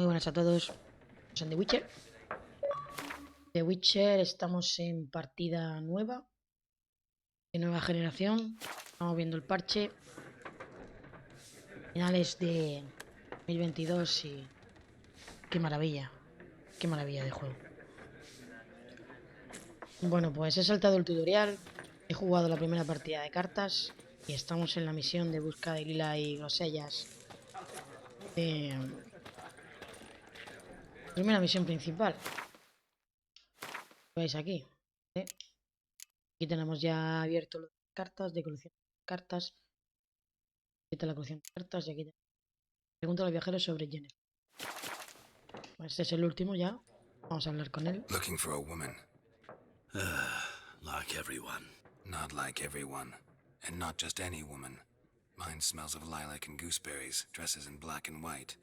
Muy buenas a todos. Son The Witcher. The Witcher, estamos en partida nueva, de nueva generación. Estamos viendo el parche. Finales de 2022 y qué maravilla de juego. Bueno, pues he saltado el tutorial, he jugado la primera partida de cartas y estamos en la misión de busca de lila y grosellas. Primera misión principal. Lo veis aquí. Aquí tenemos ya abierto las cartas de colección de cartas. Aquí está la colección de cartas y aquí pregunta a los viajeros sobre Jennifer. Pues este es el último ya. Vamos a hablar con él. Looking for a woman. Like everyone. Not like everyone. And not just any woman. Mine smells of lilac and gooseberries, dresses in black and white.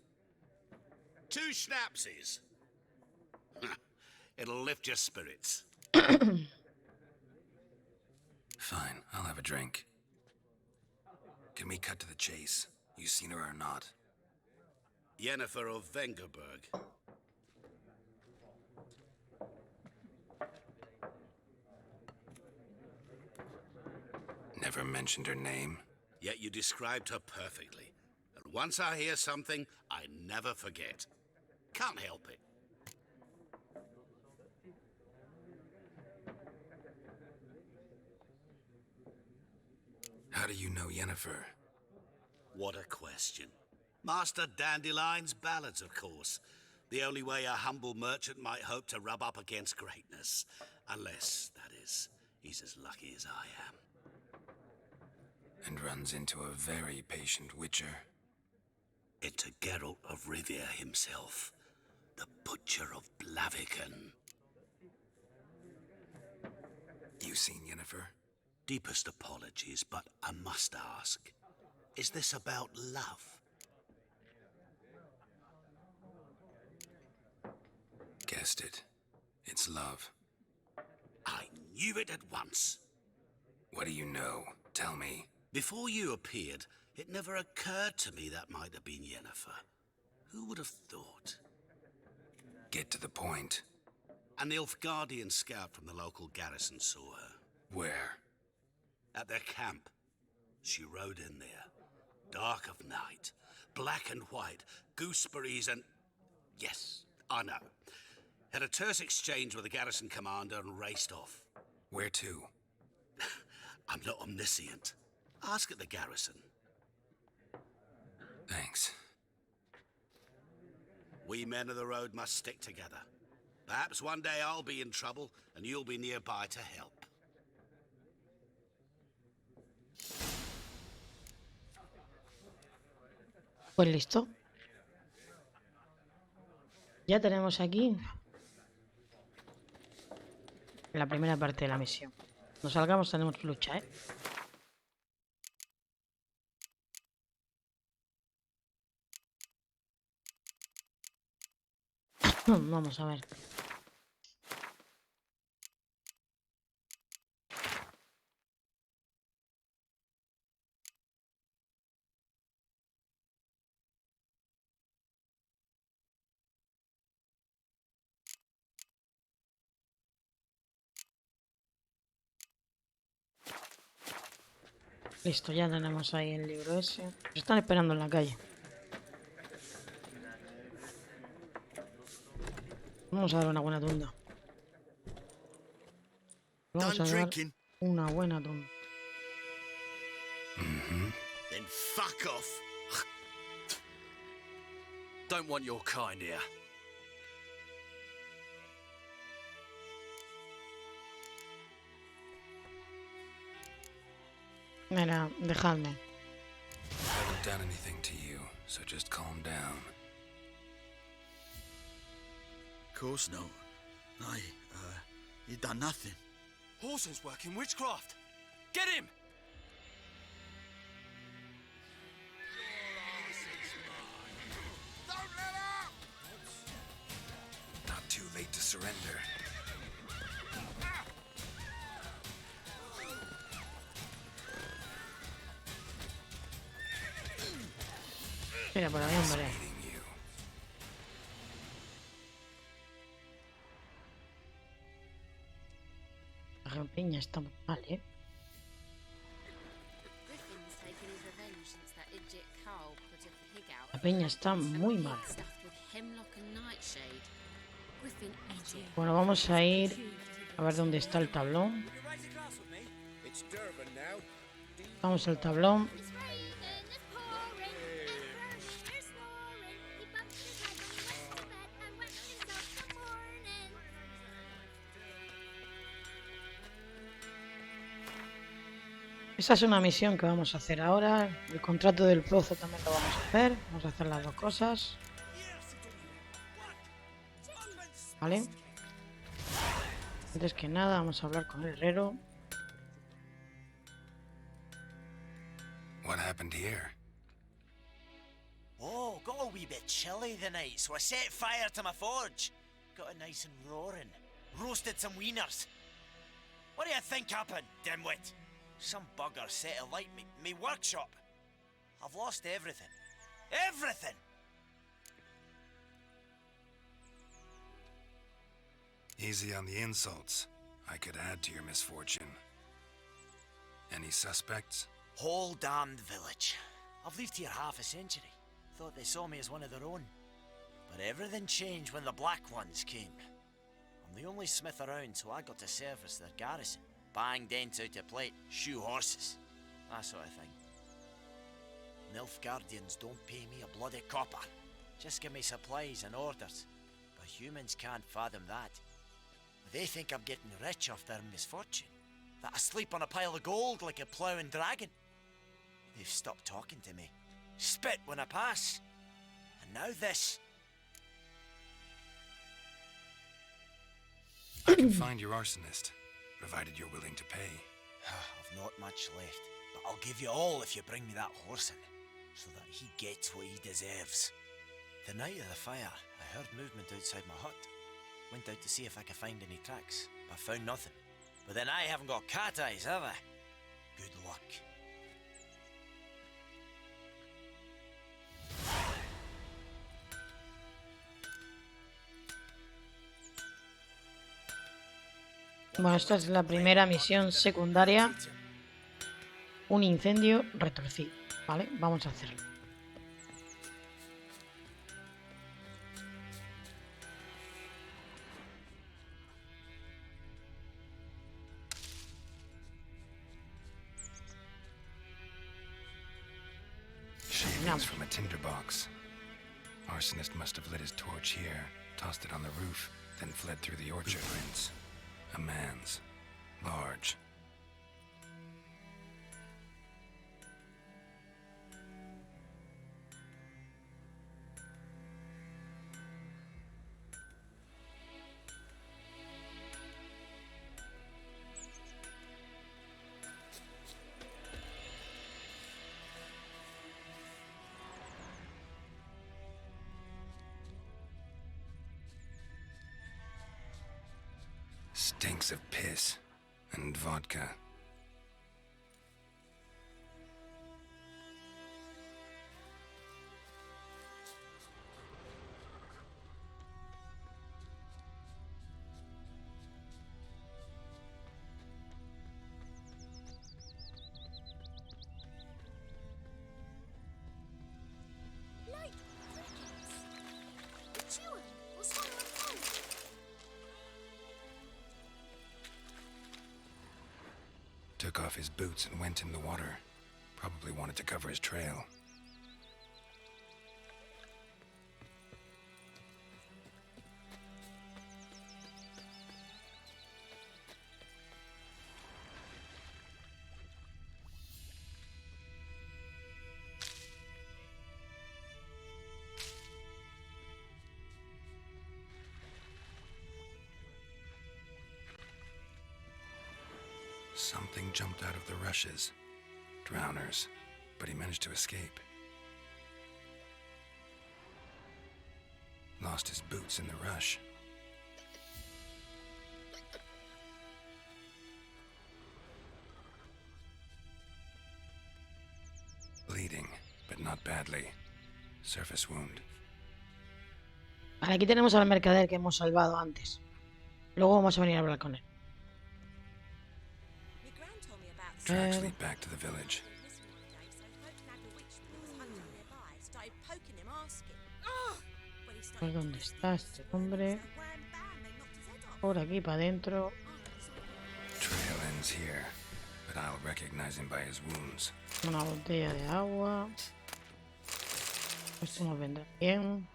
2 schnapsies. It'll lift your spirits. Fine, I'll have a drink. Can we cut to the chase? You seen her or not? Jennifer of Vengerberg. Never mentioned her name. Yet you described her perfectly. And once I hear something, I never forget. Can't help it. How do you know Yennefer? What a question. Master Dandelion's ballads, of course. The only way a humble merchant might hope to rub up against greatness. Unless, that is, he's as lucky as I am. And runs into a very patient witcher. Into Geralt of Rivia himself. The Butcher of Blaviken. You seen Yennefer? Deepest apologies, but I must ask. Is this about love? Guessed it. It's love. I knew it at once. What do you know? Tell me. Before you appeared, it never occurred to me that might have been Yennefer. Who would have thought? Get to the point. An Nilfgaardian scout from the local garrison saw her. Where? At their camp. She rode in there. Dark of night. Black and white. Gooseberries and... Yes, I know. Had a terse exchange with the garrison commander and raced off. Where to? I'm not omniscient. Ask at the garrison. Thanks. We men of the road must stick together. Perhaps one day I'll be in trouble and you'll be nearby to help. Pues listo. Ya tenemos aquí la primera parte de la misión. Nos salgamos, tenemos lucha, ¿eh? Vamos a ver. Listo, ya tenemos ahí el libro ese. Nos están esperando en la calle. Vamos a dar una buena tunda. Vamos a dar una buena tunda. Then fuck off. Don't want your kind here. Mira, dejadme. I haven't done anything to you, so just calm down. Of course not. You done nothing. Horses working witchcraft. Get him! Not too late to surrender. Mira por ahí, hombre. Fascinating you. Peña está muy mal, ¿eh? La peña está muy mal. Bueno, vamos a ir a ver dónde está el tablón. Vamos al tablón. Esa es una misión que vamos a hacer ahora. El contrato del pozo también lo vamos a hacer. Vamos a hacer las dos cosas. ¿Vale? Antes que nada vamos a hablar con el herrero. What happened here? Oh, got a wee bit chilly the night, so I set fire to my forge. Got it nice and roaring. Roasted some wieners. What do you think happened, dimwit? Some bugger set alight me workshop. I've lost everything. Everything! Easy on the insults. I could add to your misfortune. Any suspects? Whole damned village. I've lived here half a century. Thought they saw me as one of their own. But everything changed when the Black Ones came. I'm the only smith around, so I got to service their garrison. Bang dents out of plate, shoe horses. That sort of thing. Nilfgaardians don't pay me a bloody copper. Just give me supplies and orders. But humans can't fathom that. They think I'm getting rich off their misfortune. That I sleep on a pile of gold like a ploughing dragon. They've stopped talking to me. Spit when I pass. And now this. I can find your arsonist, provided you're willing to pay. I've not much left, but I'll give you all if you bring me that horse in, so that he gets what he deserves. The night of the fire, I heard movement outside my hut. Went out to see if I could find any tracks, but found nothing. But then I haven't got cat eyes, have I? Good luck. Bueno, esta es la primera misión secundaria. Un incendio retorcido. ¿Vale? Vamos a hacerlo. Shavings from a tinderbox. Arsonist must have lit his torch here, tossed it on the roof, then fled through the orchard. Prints. A man's. Large. Stinks of piss and vodka. Took off his boots and went in the water. Probably wanted to cover his trail. Something jumped out of the rushes. Drowners. But he managed to escape. Lost his boots in the rush. Bleeding, but not badly. Surface wound. Vale, aquí tenemos al mercader que hemos salvado antes. Luego vamos a venir a hablar con él. tracks lead back to the village. Pues ¿dónde está este hombre? Por aquí para adentro. Trail ends here, but I'll recognize him by his wounds. Una botella de agua. Esto nos vendrá bien.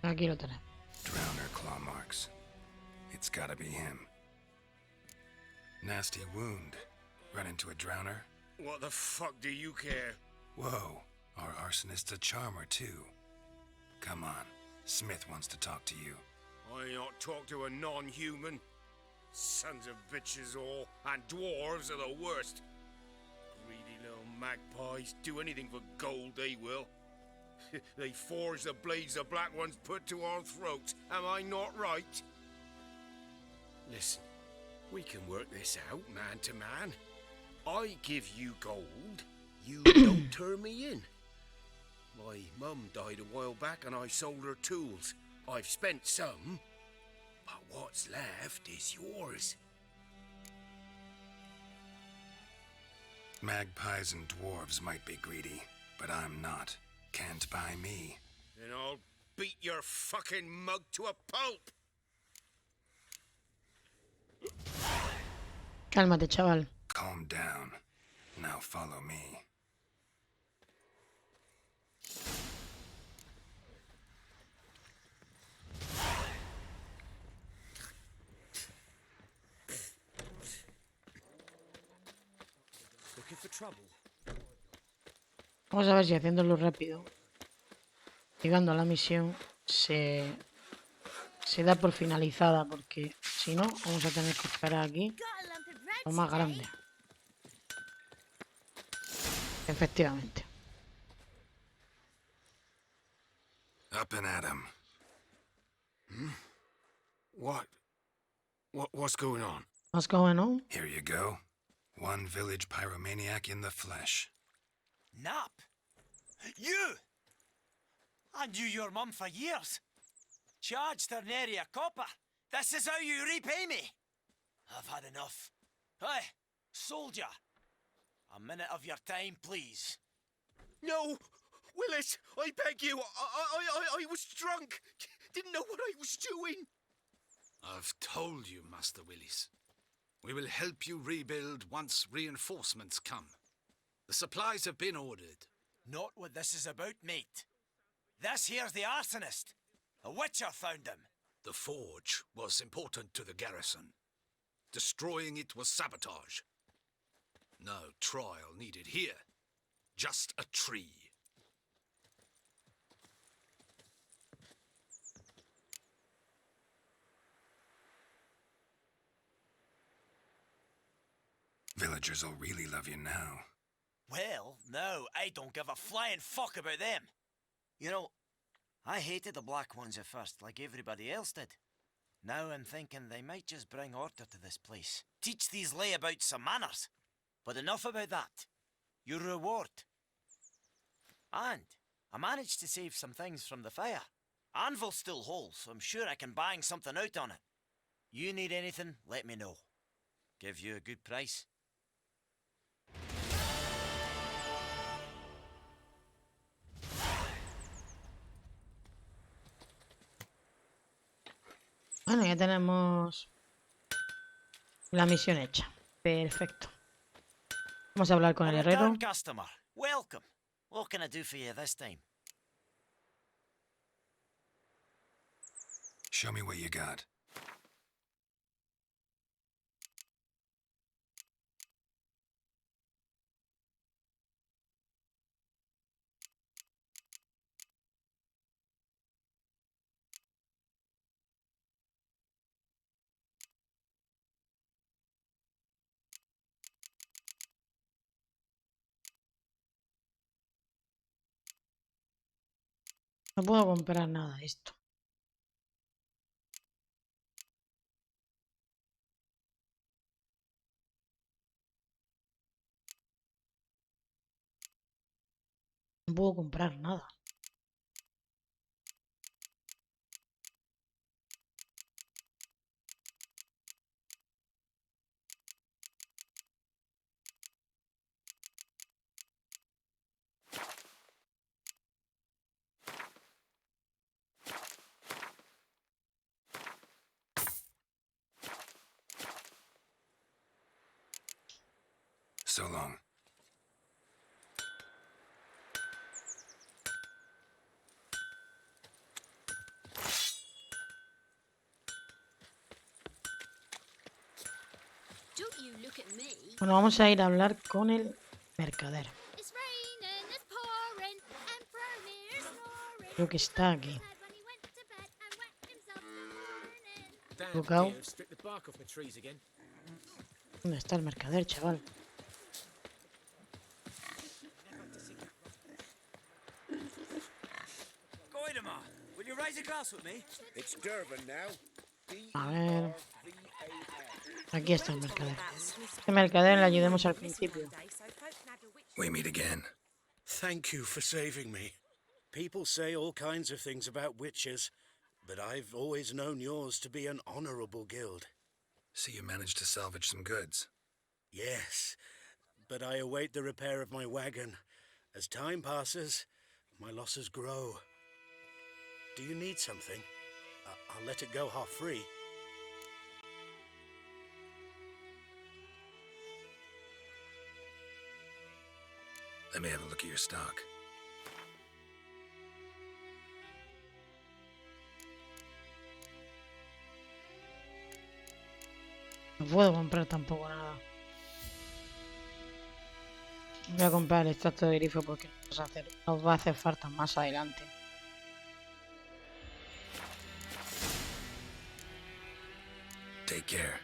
Aquí lo tenemos. Drowner claw marks. It's gotta be him. Nasty wound. Run into a drowner? What the fuck do you care? Whoa, our arsonist's a charmer too. Come on, Smith wants to talk to you. I ain't not talk to a non-human. Sons of bitches all, and dwarves are the worst. Greedy little magpies, do anything for gold they will. They forge the blades the black ones put to our throats, am I not right? Listen, we can work this out man to man. I give you gold, you don't turn me in. My mum died a while back and I sold her tools. I've spent some, but what's left is yours. Magpies and dwarves might be greedy, but I'm not. Can't buy me. Then I'll beat your fucking mug to a pulp. Cálmate, chaval. Calm down. Now follow me. Looking for trouble. Vamos a ver si haciéndolo rápido, llegando a la misión, se da por finalizada, porque si no, vamos a tener que esperar aquí lo más grande. Efectivamente. Up and at 'em. What's going on? What's going on? Here you go. One village pyromaniac in the flesh. Nap? You? I knew your mum for years. Charged her nary a copper. This is how you repay me. I've had enough. Hey, soldier. A minute of your time, please. No, Willis, I beg you. I was drunk. Didn't know what I was doing. I've told you, Master Willis. We will help you rebuild once reinforcements come. The supplies have been ordered. Not what this is about, mate. This here's the arsonist. A witcher found him. The forge was important to the garrison. Destroying it was sabotage. No trial needed here. Just a tree. Villagers will really love you now. Well, no, I don't give a flying fuck about them. You know, I hated the black ones at first, like everybody else did. Now I'm thinking they might just bring order to this place. Teach these layabouts some manners. But enough about that. Your reward. And I managed to save some things from the fire. Anvil's still whole, so I'm sure I can bang something out on it. You need anything, let me know. Give you a good price. Bueno, ya tenemos la misión hecha. Perfecto. Vamos a hablar con el herrero. Return customer. Welcome. What can I do for you this time? Show me what you got. No puedo comprar nada de esto. No puedo comprar nada. So long. Don't you look at me. Bueno, vamos a ir a hablar con el mercader. It's raining, it's pouring, Emperor Lear's snoring. Creo que está aquí. Had when he went to bed and wet himself in the morning. Damn Equivocado. deer stripped the bark off my trees again. ¿Dónde está el mercader, chaval? Goidemar, will you raise a glass with me? It's Durban now. A ver. Aquí está el mercader. Este mercader le ayudemos al principio. We meet again. Thank you for saving me. People say all kinds of things about witches, but I've always known yours to be an honorable guild. So you managed to salvage some goods. Yes, but I await the repair of my wagon. As time passes, my losses grow. Do you need something? I'll let it go half-free. Let me have a look at your stock. No puedo comprar tampoco nada. Voy a comprar el extracto de grifo porque nos va a hacer falta más adelante. Take care.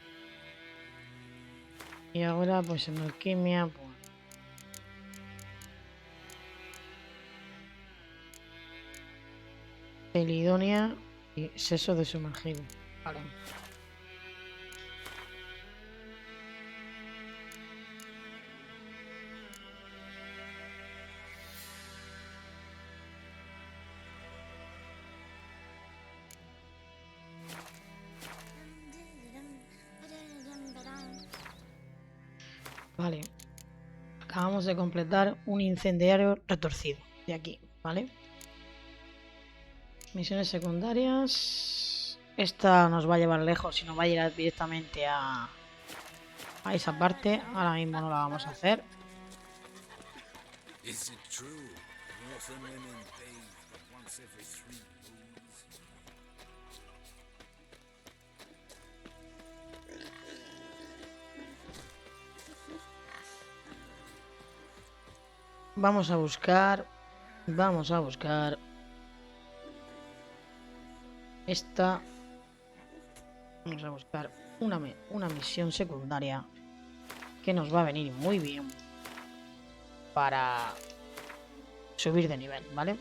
Y ahora pues en alquimia pues... Pelidonia y seso de sumergido. Vale. Vale. Acabamos de completar un incendiario retorcido. De aquí, ¿vale? Misiones secundarias. Esta nos va a llevar lejos y nos va a llegar directamente a esa parte. Ahora mismo no la vamos a hacer. Is it true? Northern women bathe once every 3 moons. Vamos a buscar. Vamos a buscar. Esta. Vamos a buscar una misión secundaria que nos va a venir muy bien para subir de nivel, ¿vale?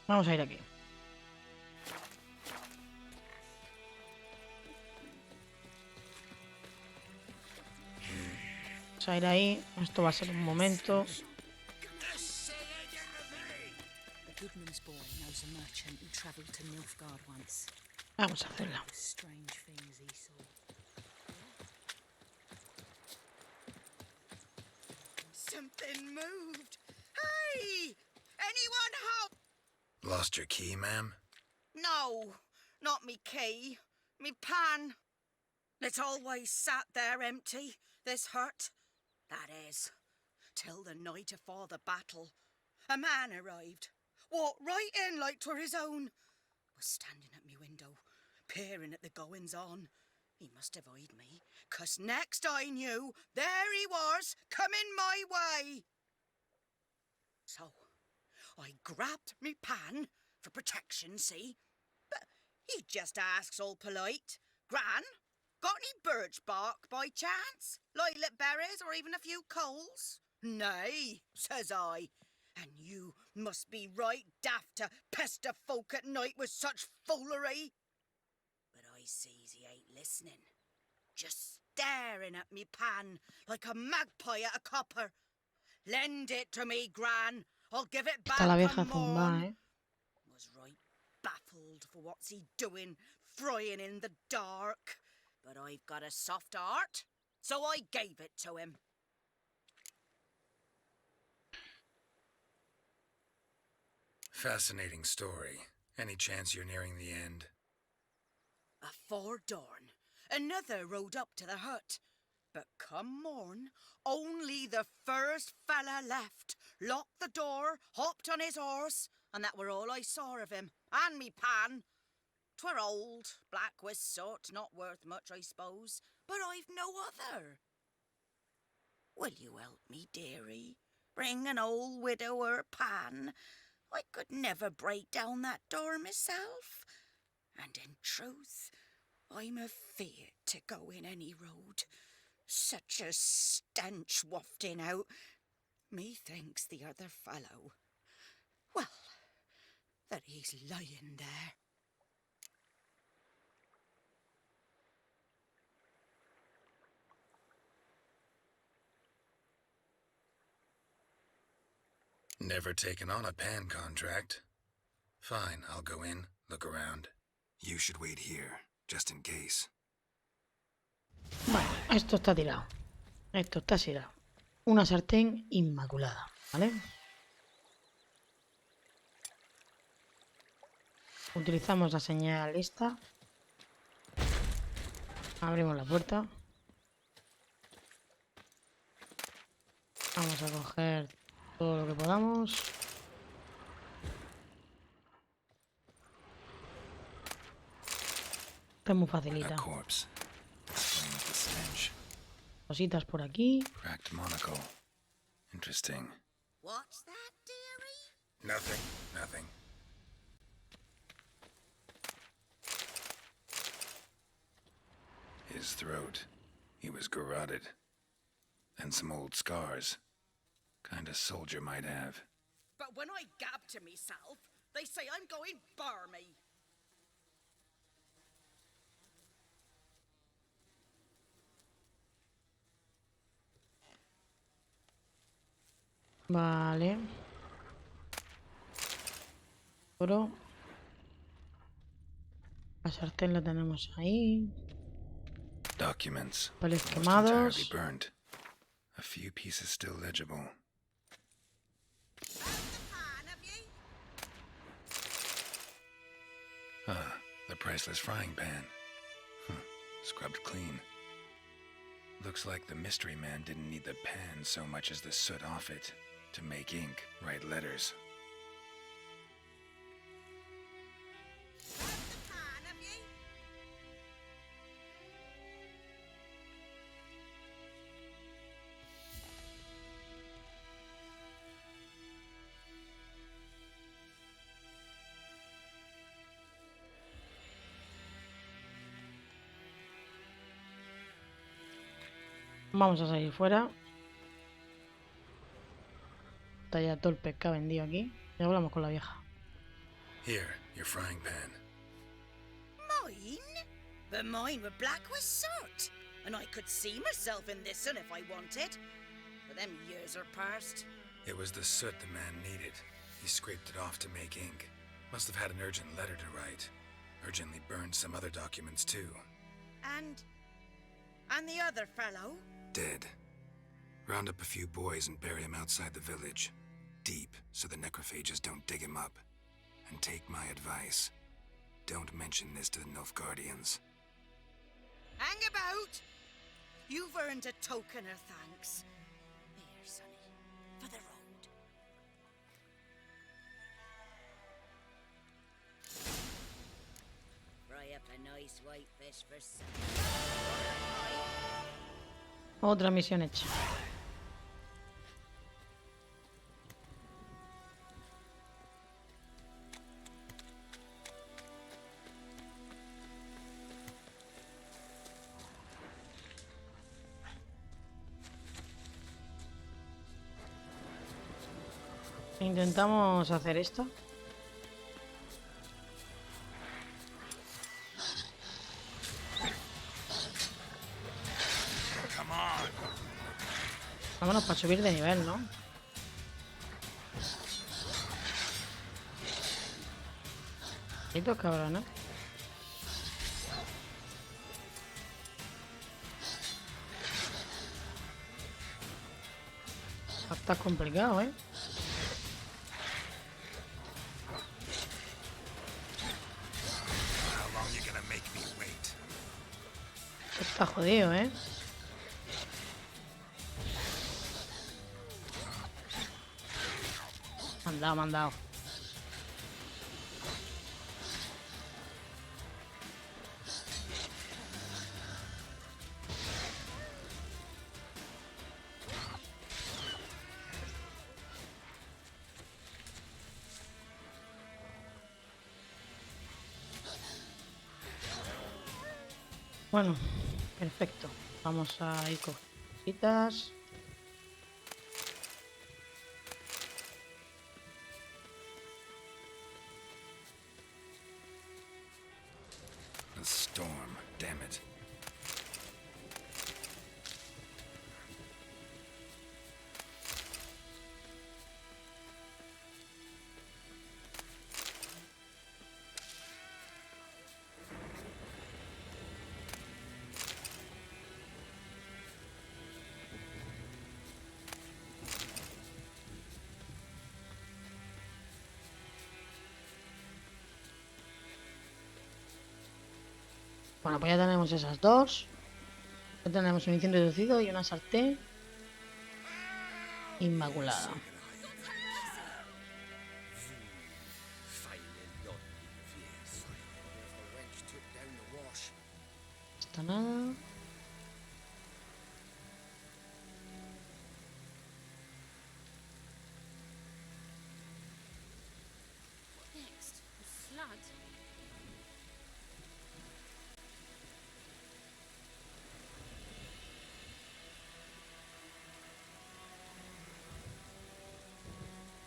Vamos a ir aquí. Vamos a ir ahí. Esto va a ser un momento. Goodman's boy knows a merchant who travelled to Nilfgaard once. Vamos a hacerla. Strange things he saw. Something moved. Hey! Anyone help? Lost your key, ma'am? No, not me key. Me pan. It's always sat there empty, this hut. That is, till the night afore the battle. A man arrived. Walked right in like 'twere his own. Was standing at me window, peering at the goings-on. He must have eyed me, 'cause next I knew, there he was, coming my way. So, I grabbed me pan, for protection, see? But he just asks all polite, Gran, got any birch bark by chance? Lilac berries or even a few coals? Nay, says I. And you must be right daft to pester folk at night with such foolery. But I sees he ain't listening. Just staring at me pan like a magpie at a copper. Lend it to me, Gran. I'll give it back Está la vieja come zumbada, morn. Was right baffled for what's he doing, frying in the dark. But I've got a soft heart, so I gave it to him. Fascinating story. Any chance you're nearing the end? Afore dawn, another rode up to the hut. But come morn, only the first fella left, locked the door, hopped on his horse, and that were all I saw of him, and me pan. 'Twere old, black with soot, not worth much, I suppose, but I've no other. Will you help me, dearie? Bring an old widower pan. I could never break down that door myself. And in truth, I'm afeard to go in any road. Such a stench wafting out. Methinks the other fellow, well, that he's lying there. Never taken on a pan contract. Fine, I'll go in, look around. You should wait here, just in case. Bueno, esto está tirado. Esto está tirado. Una sartén inmaculada, ¿vale? Utilizamos la señal esta. Abrimos la puerta. Vamos a coger todo lo que podamos. Está muy facilita. Cositas por aquí. Cracked monocle. Interesting. What's that, dearie? Nothing. His throat. He was garroted. And some old scars. Kind of soldier might have. But when I gab to myself, they say I'm going barmy. Vale. Oro. La sartén la tenemos ahí. Documents. Papeles Almost quemados. entirely burned. A few pieces still legible. Ah, the priceless frying pan. Scrubbed clean. Looks like the mystery man didn't need the pan so much as the soot off it to make ink, write letters. Vamos a salir fuera. Está ya todo el pescado vendido aquí. Y hablamos con la vieja. Here, your frying pan. Mine? But mine were black with soot. And I could see myself in this one if I wanted. But them years are past. It was the soot the man needed. He scraped it off to make ink. Must have had an urgent letter to write. Urgently burned some other documents too. And the other fellow? Dead. Round up a few boys and bury him outside the village. Deep, so the necrophages don't dig him up. And take my advice. Don't mention this to the Nilfgaardians. Hang about! You've earned a token of thanks. Here, sonny, for the road. Fry up a nice white fish for supper. Otra misión hecha. Intentamos hacer esto. Vámonos para subir de nivel, ¿no? Estos cabrones. Está complicado, ¿eh? How long you gonna make me wait? Está jodido, ¿eh? Me han dado. Bueno, perfecto. Vamos a ir con cositas. A storm, damn it. Bueno, pues ya tenemos esas dos. Ya tenemos un incendio reducido y una sartén inmaculada. Está nada. Next, the flood.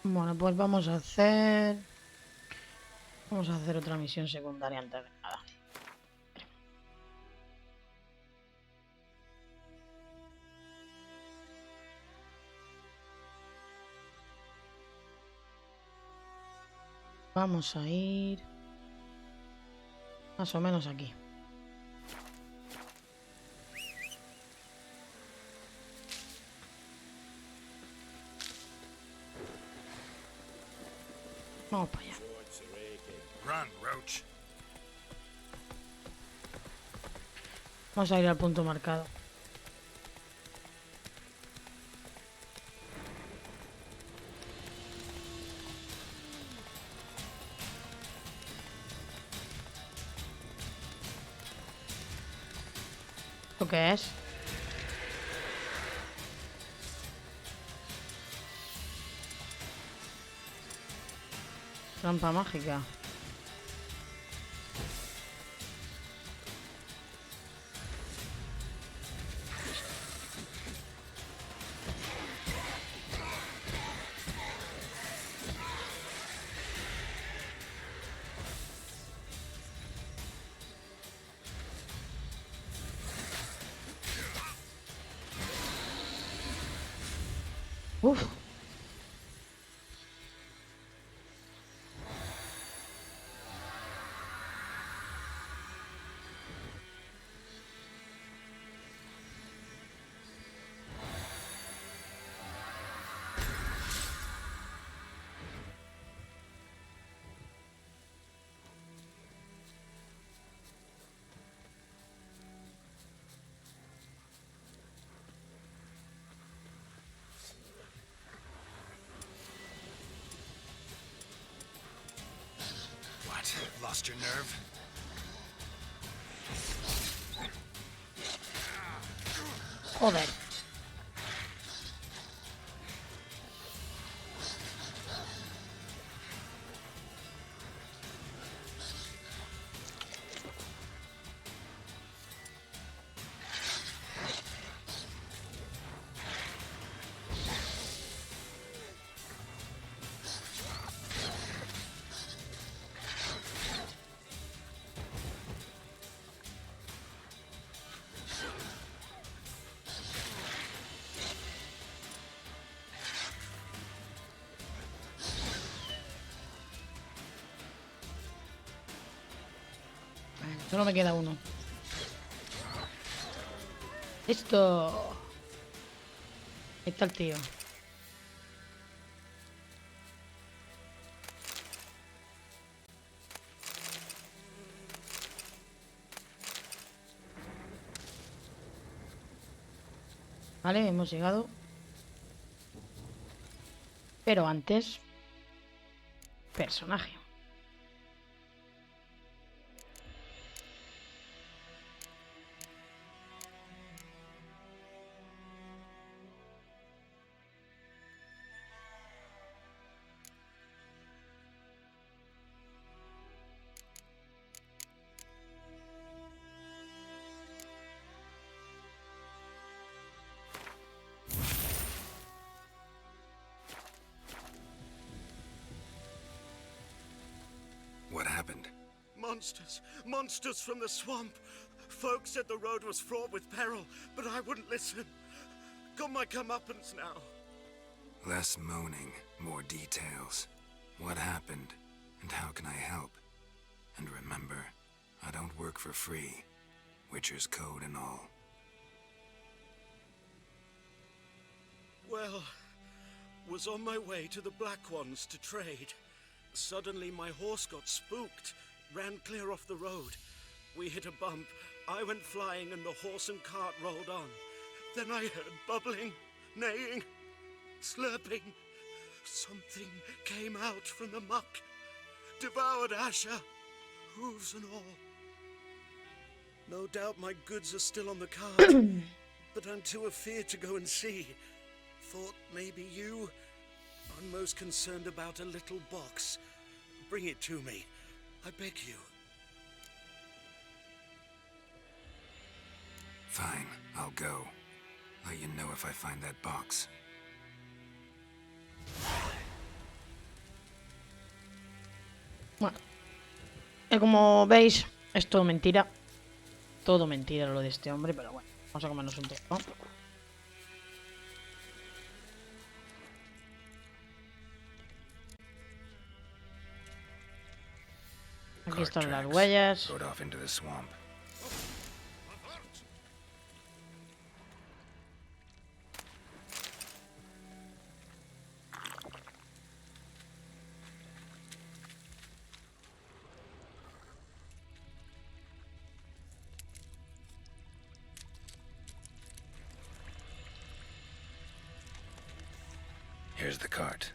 Bueno, pues vamos a hacer... Vamos a hacer otra misión secundaria antes de nada. Vamos a ir... más o menos aquí. Vamos para allá. Run, Roach. Vamos a ir al punto marcado. ¿Esto qué es? Trampa mágica. Uf. What? Lost your nerve? Joder. Solo me queda uno. ¡Listo! Ahí está el tío. Vale, hemos llegado. Pero antes... Personaje. What happened? Monsters! Monsters from the swamp! Folks said the road was fraught with peril, but I wouldn't listen. Got my comeuppance now. Less moaning, more details. What happened, and how can I help? And remember, I don't work for free. Witcher's code and all. Well, was on my way to the Black Ones to trade. Suddenly my horse got spooked, ran clear off the road. We hit a bump, I went flying and the horse and cart rolled on. Then I heard bubbling, neighing, slurping. Something came out from the muck, devoured Asher, hooves and all. No doubt my goods are still on the cart, but I'm too afeard to go and see. Thought maybe you... I'm most concerned about a little box. Bring it to me. I beg you. Fine, I'll go. Let you know if I find that box. Bueno, como veis, es todo mentira. Todo mentira lo de este hombre, pero bueno, vamos a comernos un trozo. Aquí están las huellas. Rode off into the swamp. Here's the cart.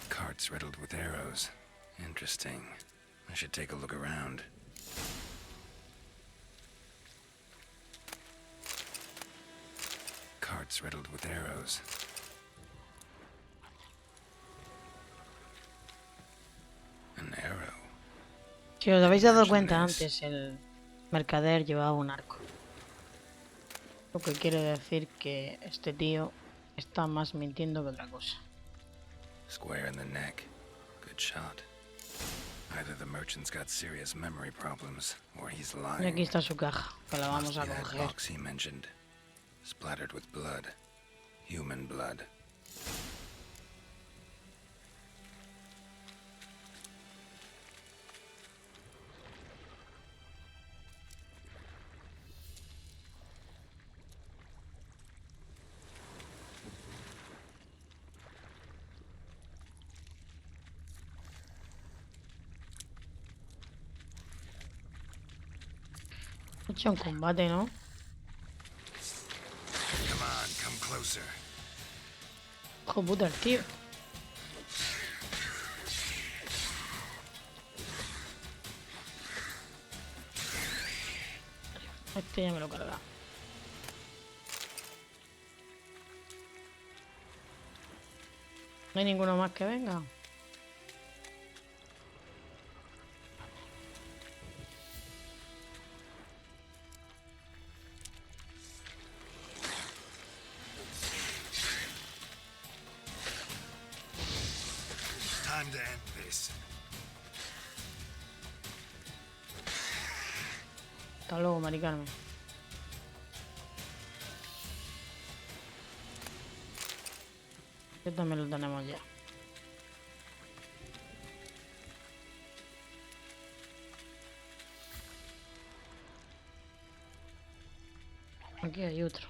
Cart's riddled with arrows. Interesting. I should take a look around. Cart's riddled with arrows. An arrow. Si os habéis dado cuenta antes, el mercader llevaba un arco. Lo que quiere decir que este tío está más mintiendo que otra cosa. Square in the neck. Good shot. Either the merchant's got serious memory problems, or he's lying. Y aquí está su caja, que la vamos a Must be that coger. box he mentioned. Splattered with blood. Human blood. He hecho un combate, ¿no? Come on, come closer. Hijo puta el tío. Este ya me lo carga. ¿No hay ninguno más que venga? Time to end this. Hasta luego, Mari Carmen. Esto también lo tenemos ya. Aquí hay otro.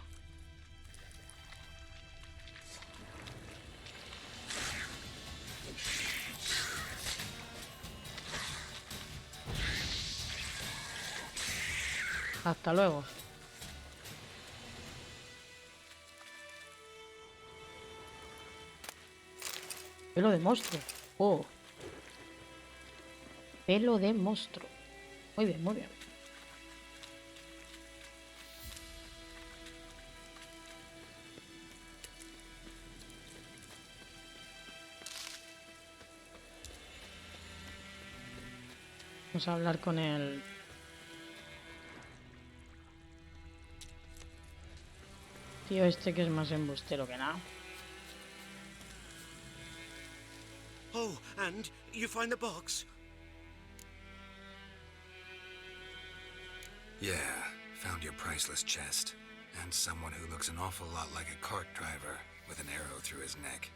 Hasta luego. Pelo de monstruo. Oh. Pelo de monstruo. Muy bien, muy bien. Vamos a hablar con el tío este que es más embustero que nada. Oh, and you find the box? Yeah, found your priceless chest. And someone who looks an awful lot like a cart driver with an arrow through his neck.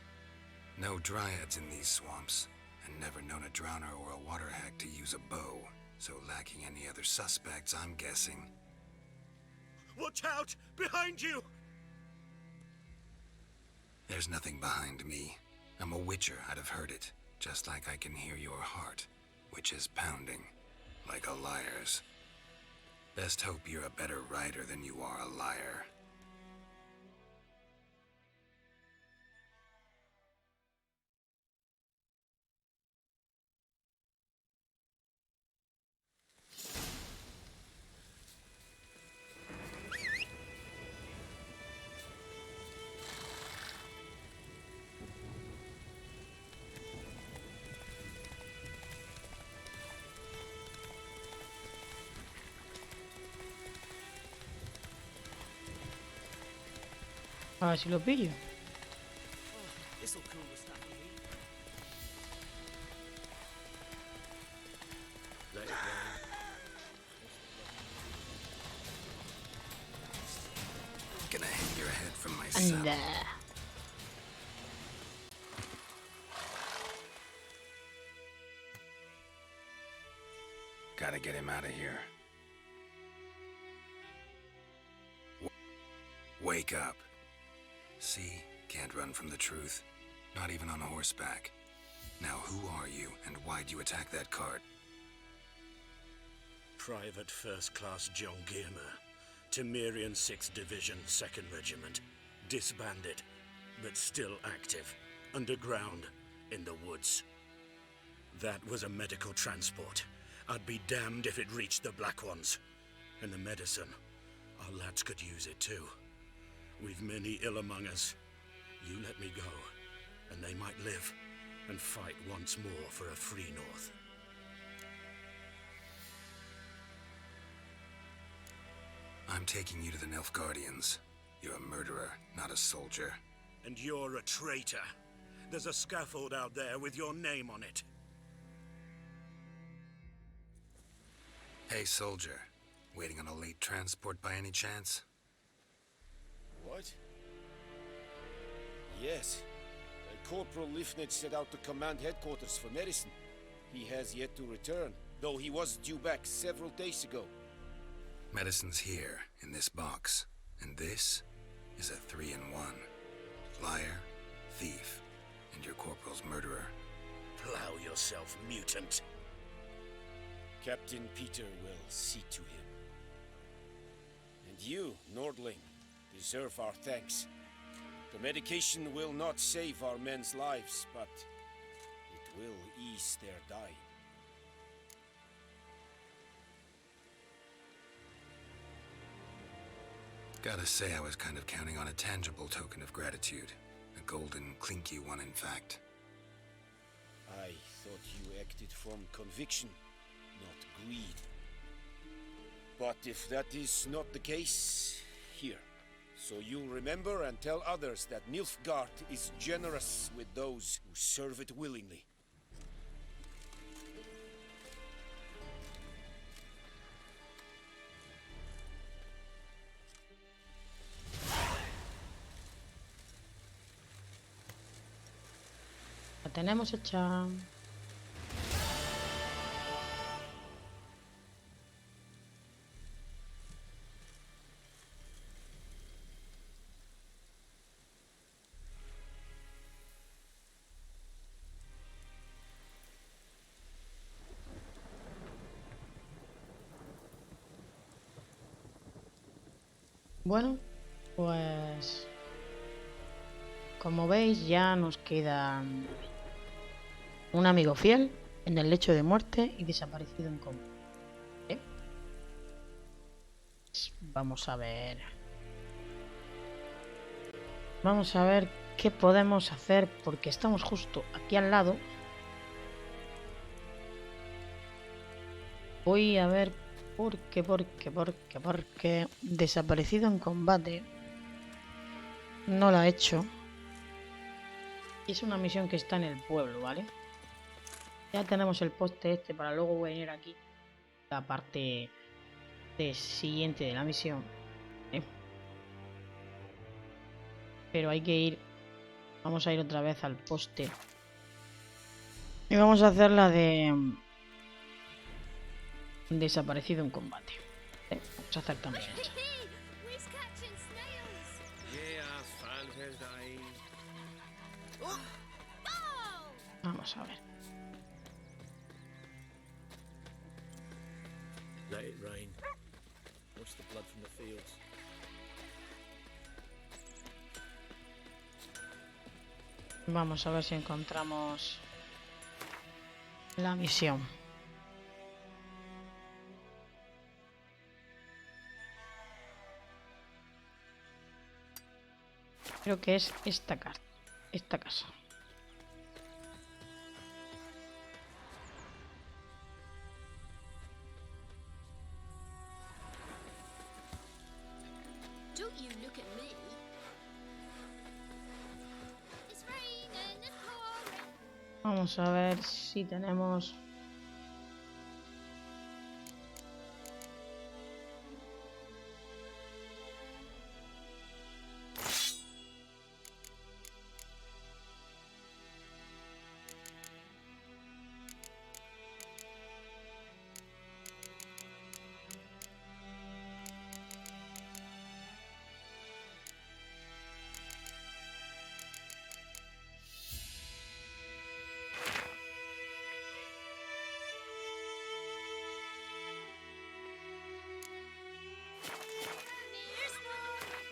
No dryads in these swamps, and never known a drowner or a water hack to use a bow. So lacking any other suspects, I'm guessing. Watch out! Behind you! There's nothing behind me. I'm a witcher, I'd have heard it. Just like I can hear your heart, which is pounding, like a liar's. Best hope you're a better writer than you are a liar. A ver si lo pillo. This'll cool the stuff we eat. Let it go. Gonna hang your head from my saddle. Anda. Gotta get him out of here. Wake up. See? Can't run from the truth. Not even on horseback. Now who are you, and why'd you attack that cart? Private First Class John Giermer, Temerian 6th Division, 2nd Regiment. Disbanded, but still active. Underground, in the woods. That was a medical transport. I'd be damned if it reached the Black Ones. And the medicine, our lads could use it too. We've many ill among us. You let me go, and they might live and fight once more for a free North. I'm taking you to the Nilfgaardians. You're a murderer, not a soldier. And you're a traitor. There's a scaffold out there with your name on it. Hey, soldier. Waiting on a late transport by any chance? What? Yes. Corporal Lifnitz set out to command headquarters for medicine. He has yet to return, though he was due back several days ago. Medicine's here, in this box. And this is a 3-in-1. Liar, thief, and your corporal's murderer. Plow yourself, mutant. Captain Peter will see to him. And you, Nordling, deserve our thanks. The medication will not save our men's lives, but it will ease their dying. Gotta say, I was kind of counting on a tangible token of gratitude. A golden, clinky one, in fact. I thought you acted from conviction, not greed. But if that is not the case, here. So you'll remember and tell others that Nilfgaard is generous with those who serve it willingly. La tenemos hecha. Bueno, pues como veis ya nos queda un amigo fiel en el lecho de muerte y desaparecido en combate. Vamos a ver. Vamos a ver qué podemos hacer porque estamos justo aquí al lado. Voy a ver porque desaparecido en combate no la he hecho. Y es una misión que está en el pueblo, ¿vale? Ya tenemos el poste este para luego venir aquí la parte siguiente de la misión. Pero hay que ir. Vamos a ir otra vez al poste. Y vamos a hacer la de desaparecido en combate. Vamos a hacer también eso. Vamos a ver. Let it rain. Watch the blood from the fields. Vamos a ver si encontramos la misión. Creo que es esta casa. Don't you look at me. It's raining, it's pouring. Vamos a ver si tenemos.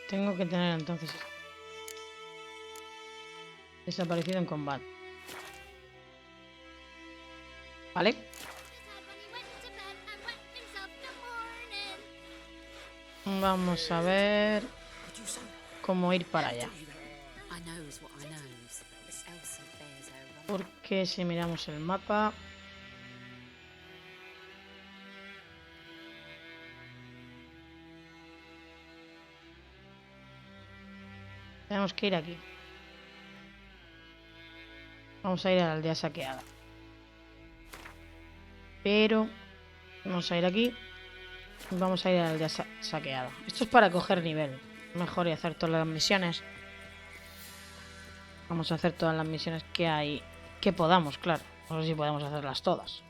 Tengo que tener entonces desaparecido en combate. ¿Vale? Vamos a ver cómo ir para allá. Porque si miramos el mapa... Tenemos que ir aquí. Vamos a ir a la aldea saqueada. Pero vamos a ir aquí. Vamos a ir a la aldea saqueada. Esto es para coger nivel. Mejor y hacer todas las misiones. Vamos a hacer todas las misiones que hay. Que podamos, claro. No sé si podemos hacerlas todas.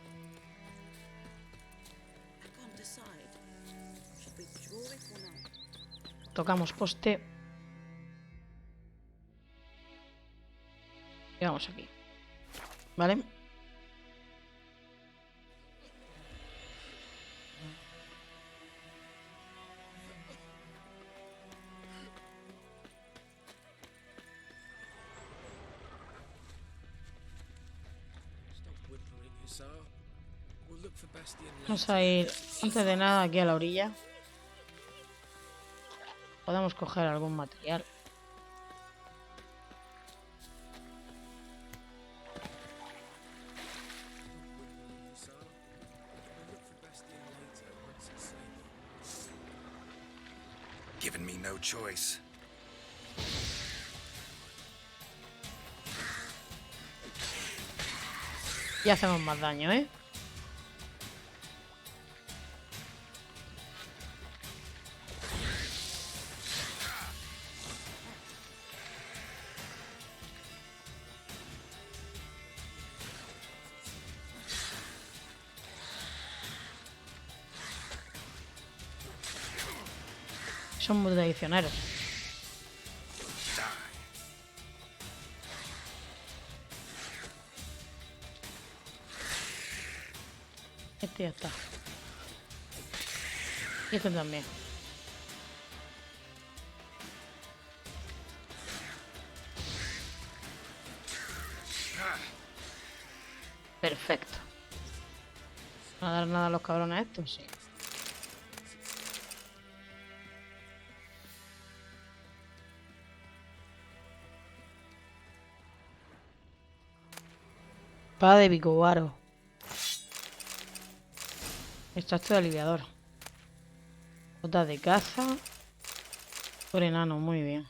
Tocamos poste. Y vamos aquí. ¿Vale? Vamos a ir antes de nada aquí a la orilla. Podemos coger algún material. Given me no choice. Y hacemos más daño, ¿eh? Son muy traicioneros. Este ya está. Y este también. Perfecto. ¿No van a dar nada a los cabrones estos? Sí. Espada de Bicobaro. Extracto de aliviador. Botas de caza. Por enano, muy bien.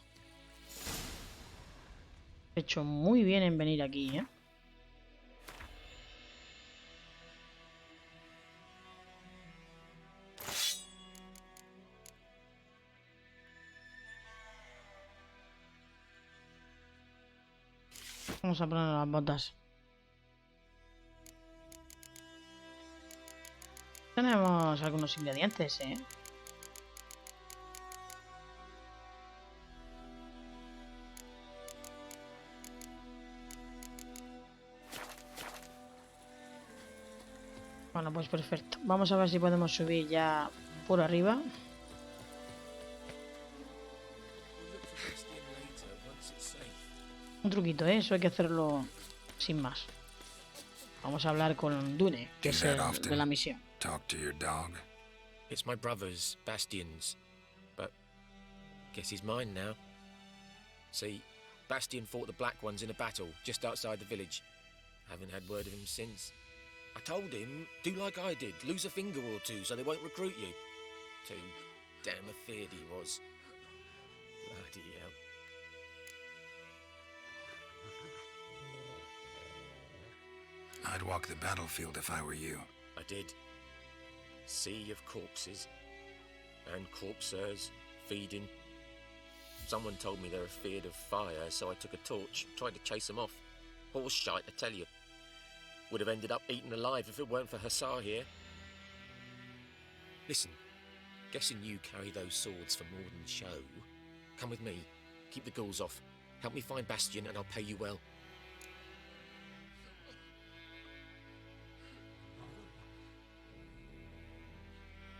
He hecho muy bien en venir aquí, ¿eh? Vamos a poner las botas. Tenemos algunos ingredientes, ¿eh? Bueno, pues perfecto. Vamos a ver si podemos subir ya por arriba. Un truquito, ¿eh? Eso hay que hacerlo sin más. Vamos a hablar con Dune, que es el de la misión. Talk to your dog. It's my brother's, Bastian's, but guess he's mine now. See, Bastian fought the Black Ones in a battle just outside the village. Haven't had word of him since. I told him, do like I did, lose a finger or two so they won't recruit you. Too damn afeard he was. Bloody hell. I'd walk the battlefield if I were you. I did. Sea of corpses. And corpsers, feeding. Someone told me they're afeard of fire, so I took a torch, tried to chase them off. Horse shite, I tell you. Would have ended up eaten alive if it weren't for Hussar here. Listen, guessing you carry those swords for more than show. Come with me, keep the ghouls off. Help me find Bastian and I'll pay you well.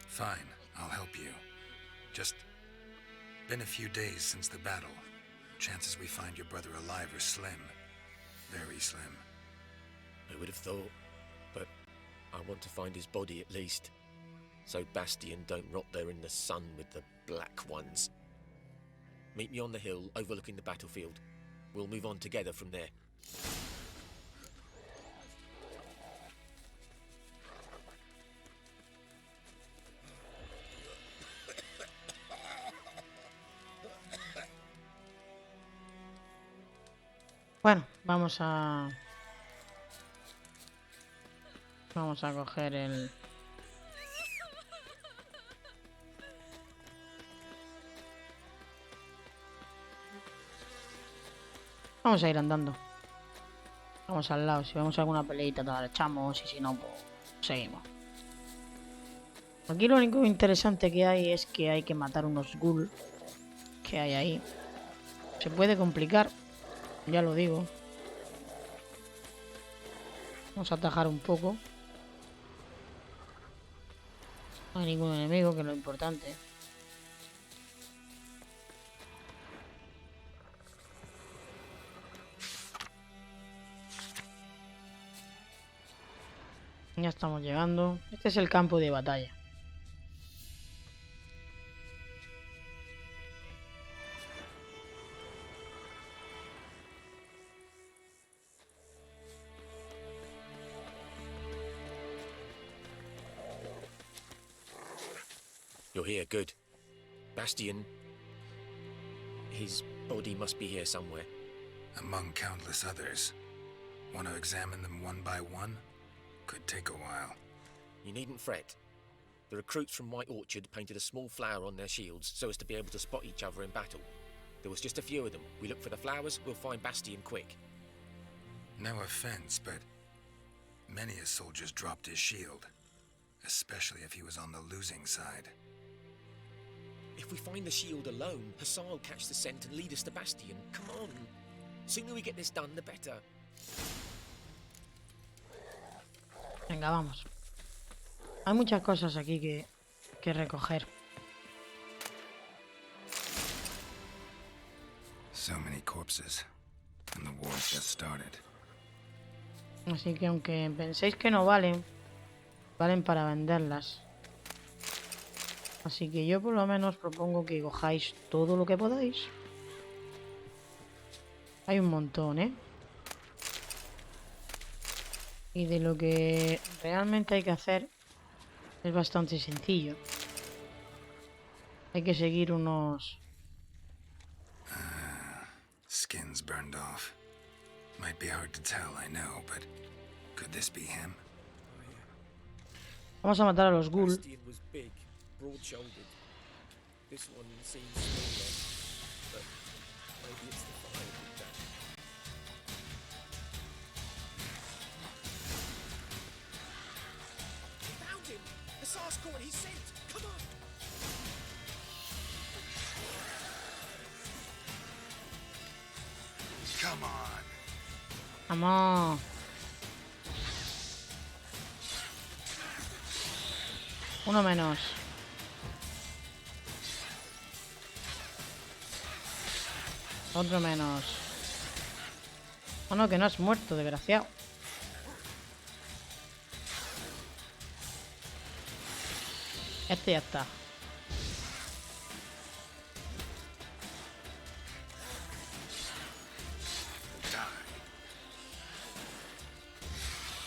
Fine, I'll help you. Just been a few days since the battle. Chances we find your brother alive are slim. Very slim. I would have thought, but I want to find his body at least. So Bastian don't rot there in the sun with the Black Ones. Meet me on the hill overlooking the battlefield. We'll move on together from there. Bueno, vamos a coger el... Vamos a ir andando. Vamos al lado. Si vemos alguna peleita, la echamos. Y si no, pues seguimos. Aquí lo único interesante que hay es que hay que matar unos ghouls que hay ahí. Se puede complicar. Ya lo digo. Vamos a atajar un poco. No hay ningún enemigo, que es lo importante. Ya estamos llegando. Este es el campo de batalla. You're here, good. Bastian... his body must be here somewhere. Among countless others. Want to examine them one by one? Could take a while. You needn't fret. The recruits from White Orchard painted a small flower on their shields so as to be able to spot each other in battle. There was just a few of them. We look for the flowers, we'll find Bastian quick. No offense, but many a soldier's dropped his shield. Especially if he was on the losing side. If we find the shield alone, Hussar will catch the scent and lead us to Bastian. Come on. Sooner we get this done, the better. Venga, vamos. Hay muchas cosas aquí que recoger. So many corpses. And the war's just started. Así que aunque penséis que no valen, valen para venderlas. Así que yo por lo menos propongo que cojáis todo lo que podáis. Hay un montón, ¿eh? Y de lo que realmente hay que hacer es bastante sencillo. Hay que seguir unos... Skin's burned off. Might be hard to tell, I know, but could this be him? Vamos a matar a los ghoul. Bastian was big, broad-shouldered. This one seems smaller, but maybe it's the fire did that. We found him! The SARS caught he sent! Come on! Come on! Vamos. Uno menos. Otro menos. Bueno, que no has muerto, desgraciado. Este ya está.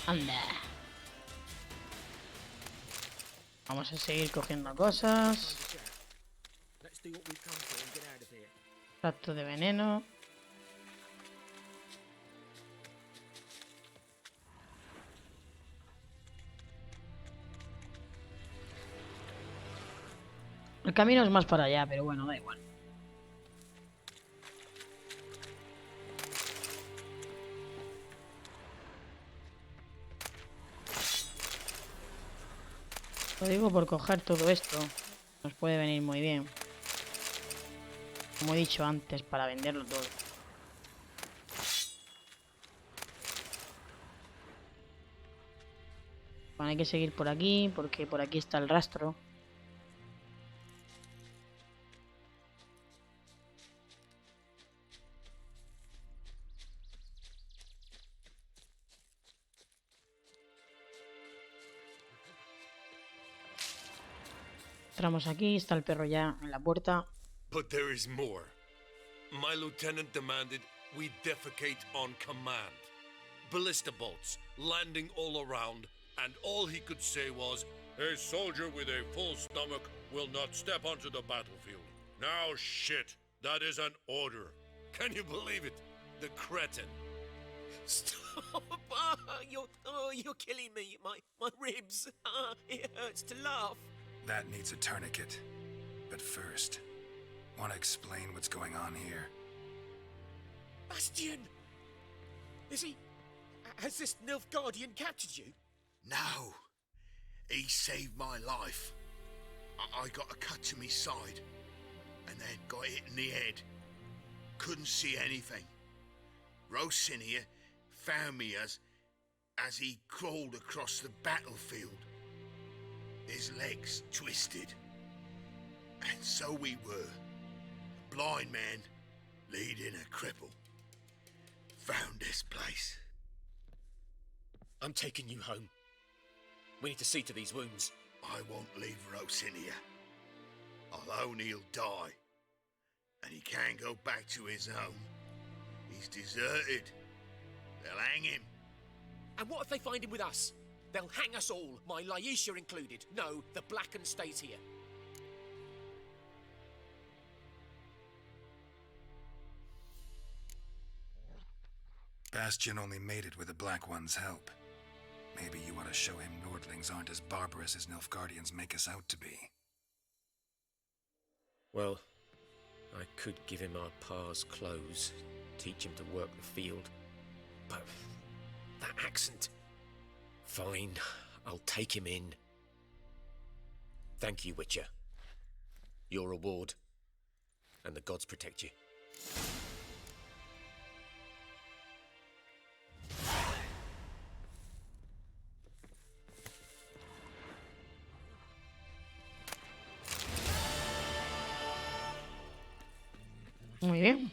Anda. Vamos a seguir cogiendo cosas. Let's do what we've come for and get out of here. Rato de veneno. El camino es más para allá, pero bueno, da igual. Lo digo por coger todo esto. Nos puede venir muy bien. Como he dicho antes, para venderlo todo. Bueno, hay que seguir por aquí, porque por aquí está el rastro. Entramos aquí, está el perro ya en la puerta. But there is more. My lieutenant demanded we defecate on command. Ballista bolts landing all around, and all he could say was, "A soldier with a full stomach will not step onto the battlefield." Now shit, that is an order. Can you believe it? The cretin. Stop! You're killing me. My ribs. It hurts to laugh. That needs a tourniquet. But first, want to explain what's going on here? Bastian! Is he... Has this Nilfgaardian captured you? No. He saved my life. I got a cut to me side, and then got hit in the head. Couldn't see anything. Rosinia found me as he crawled across the battlefield. His legs twisted. And so we were. A blind man leading a cripple. Found this place. I'm taking you home. We need to see to these wounds. I won't leave Rosinia. I'll own he'll die. And he can't go back to his home. He's deserted. They'll hang him. And what if they find him with us? They'll hang us all, my Laisha included. No, the Blacken stays here. Bastian only made it with the Black One's help. Maybe you want to show him Nordlings aren't as barbarous as Nilfgaardians make us out to be. Well, I could give him our pa's clothes, teach him to work the field. But that accent... Fine, I'll take him in. Thank you, Witcher. Your reward. And the gods protect you. Muy bien.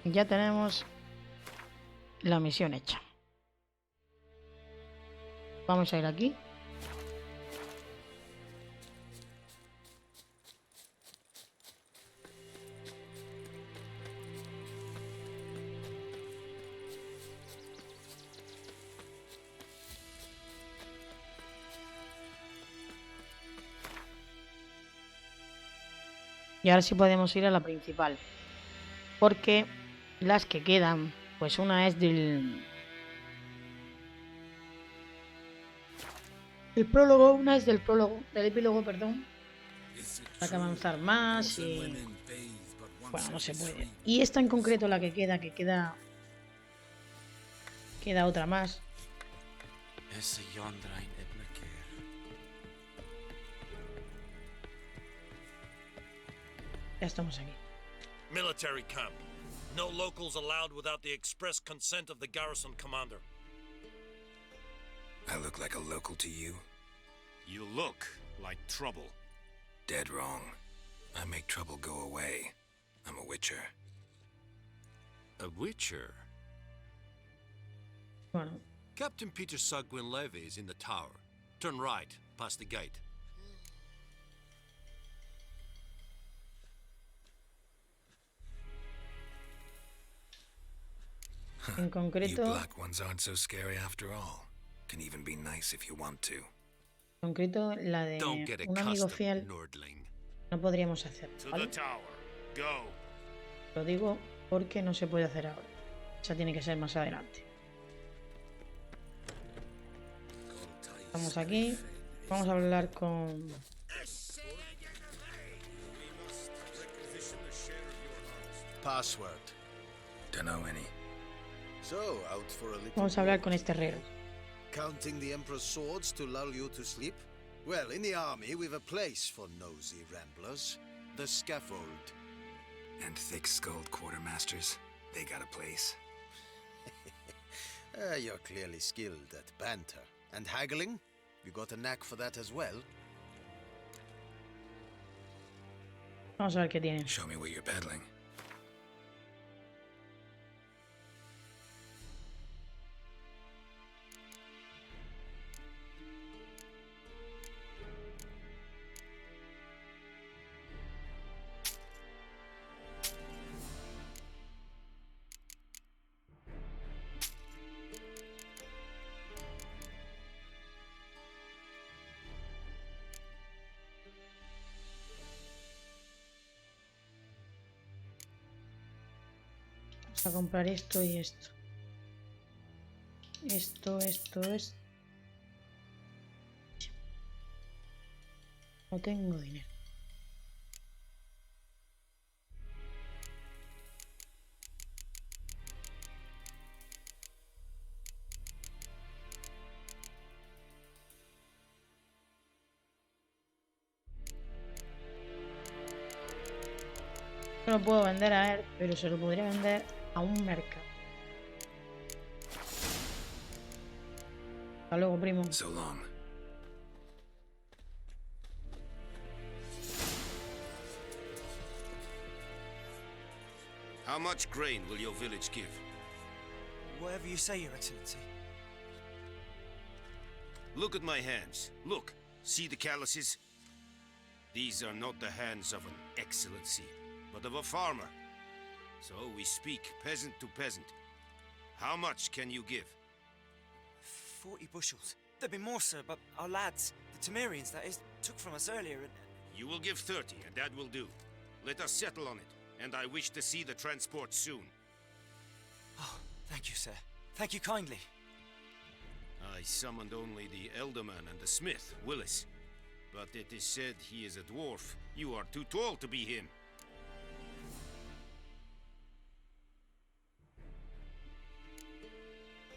Ya tenemos la misión hecha. Vamos a ir aquí. Y ahora sí podemos ir a la principal. Porque las que quedan, pues una es del prólogo, una es del prólogo, del epílogo, perdón. Hay que avanzar más y... bueno, no se puede. Y esta en concreto, la que queda otra más. Ya estamos aquí. Military camp. No locals allowed without the express consent of the garrison commander. I look like a local to you? You look like trouble. Dead wrong. I make trouble go away. I'm a witcher. A witcher? Bueno. Captain Peter Sagwin Levy is in the tower. Turn right, past the gate. En concreto... You black ones aren't so scary after all. Can even be nice if you want to. En concreto, la de un amigo fiel no podríamos hacer, ¿vale? Lo digo porque no se puede hacer ahora. Esa tiene que ser más adelante. Estamos aquí. Vamos a hablar con... Password. Don't know any. So, out for a little Vamos a hablar con este herrero. Counting the Emperor's swords to lull you to sleep? Well, in the army, we've a place for nosy ramblers. The scaffold. And thick-skulled quartermasters, they got a place. You're clearly skilled at banter. And haggling? You got a knack for that as well? Vamos a ver qué tiene. Show me what you're peddling. A comprar esto y esto. Esto. No tengo dinero. No lo puedo vender a él, pero se lo podría vender a un mercado. Hasta luego, primo. So long. How much grain will your village give? Whatever you say, Your Excellency. Look at my hands. Look. See the calluses? These are not the hands of an excellency, but of a farmer. So we speak peasant to peasant. How much can you give? 40 bushels. There'd be more, sir, but our lads, the Temerians, that is, took from us earlier and... You will give 30, and that will do. Let us settle on it, and I wish to see the transport soon. Oh, thank you, sir. Thank you kindly. I summoned only the Elderman and the smith, Willis. But it is said he is a dwarf. You are too tall to be him.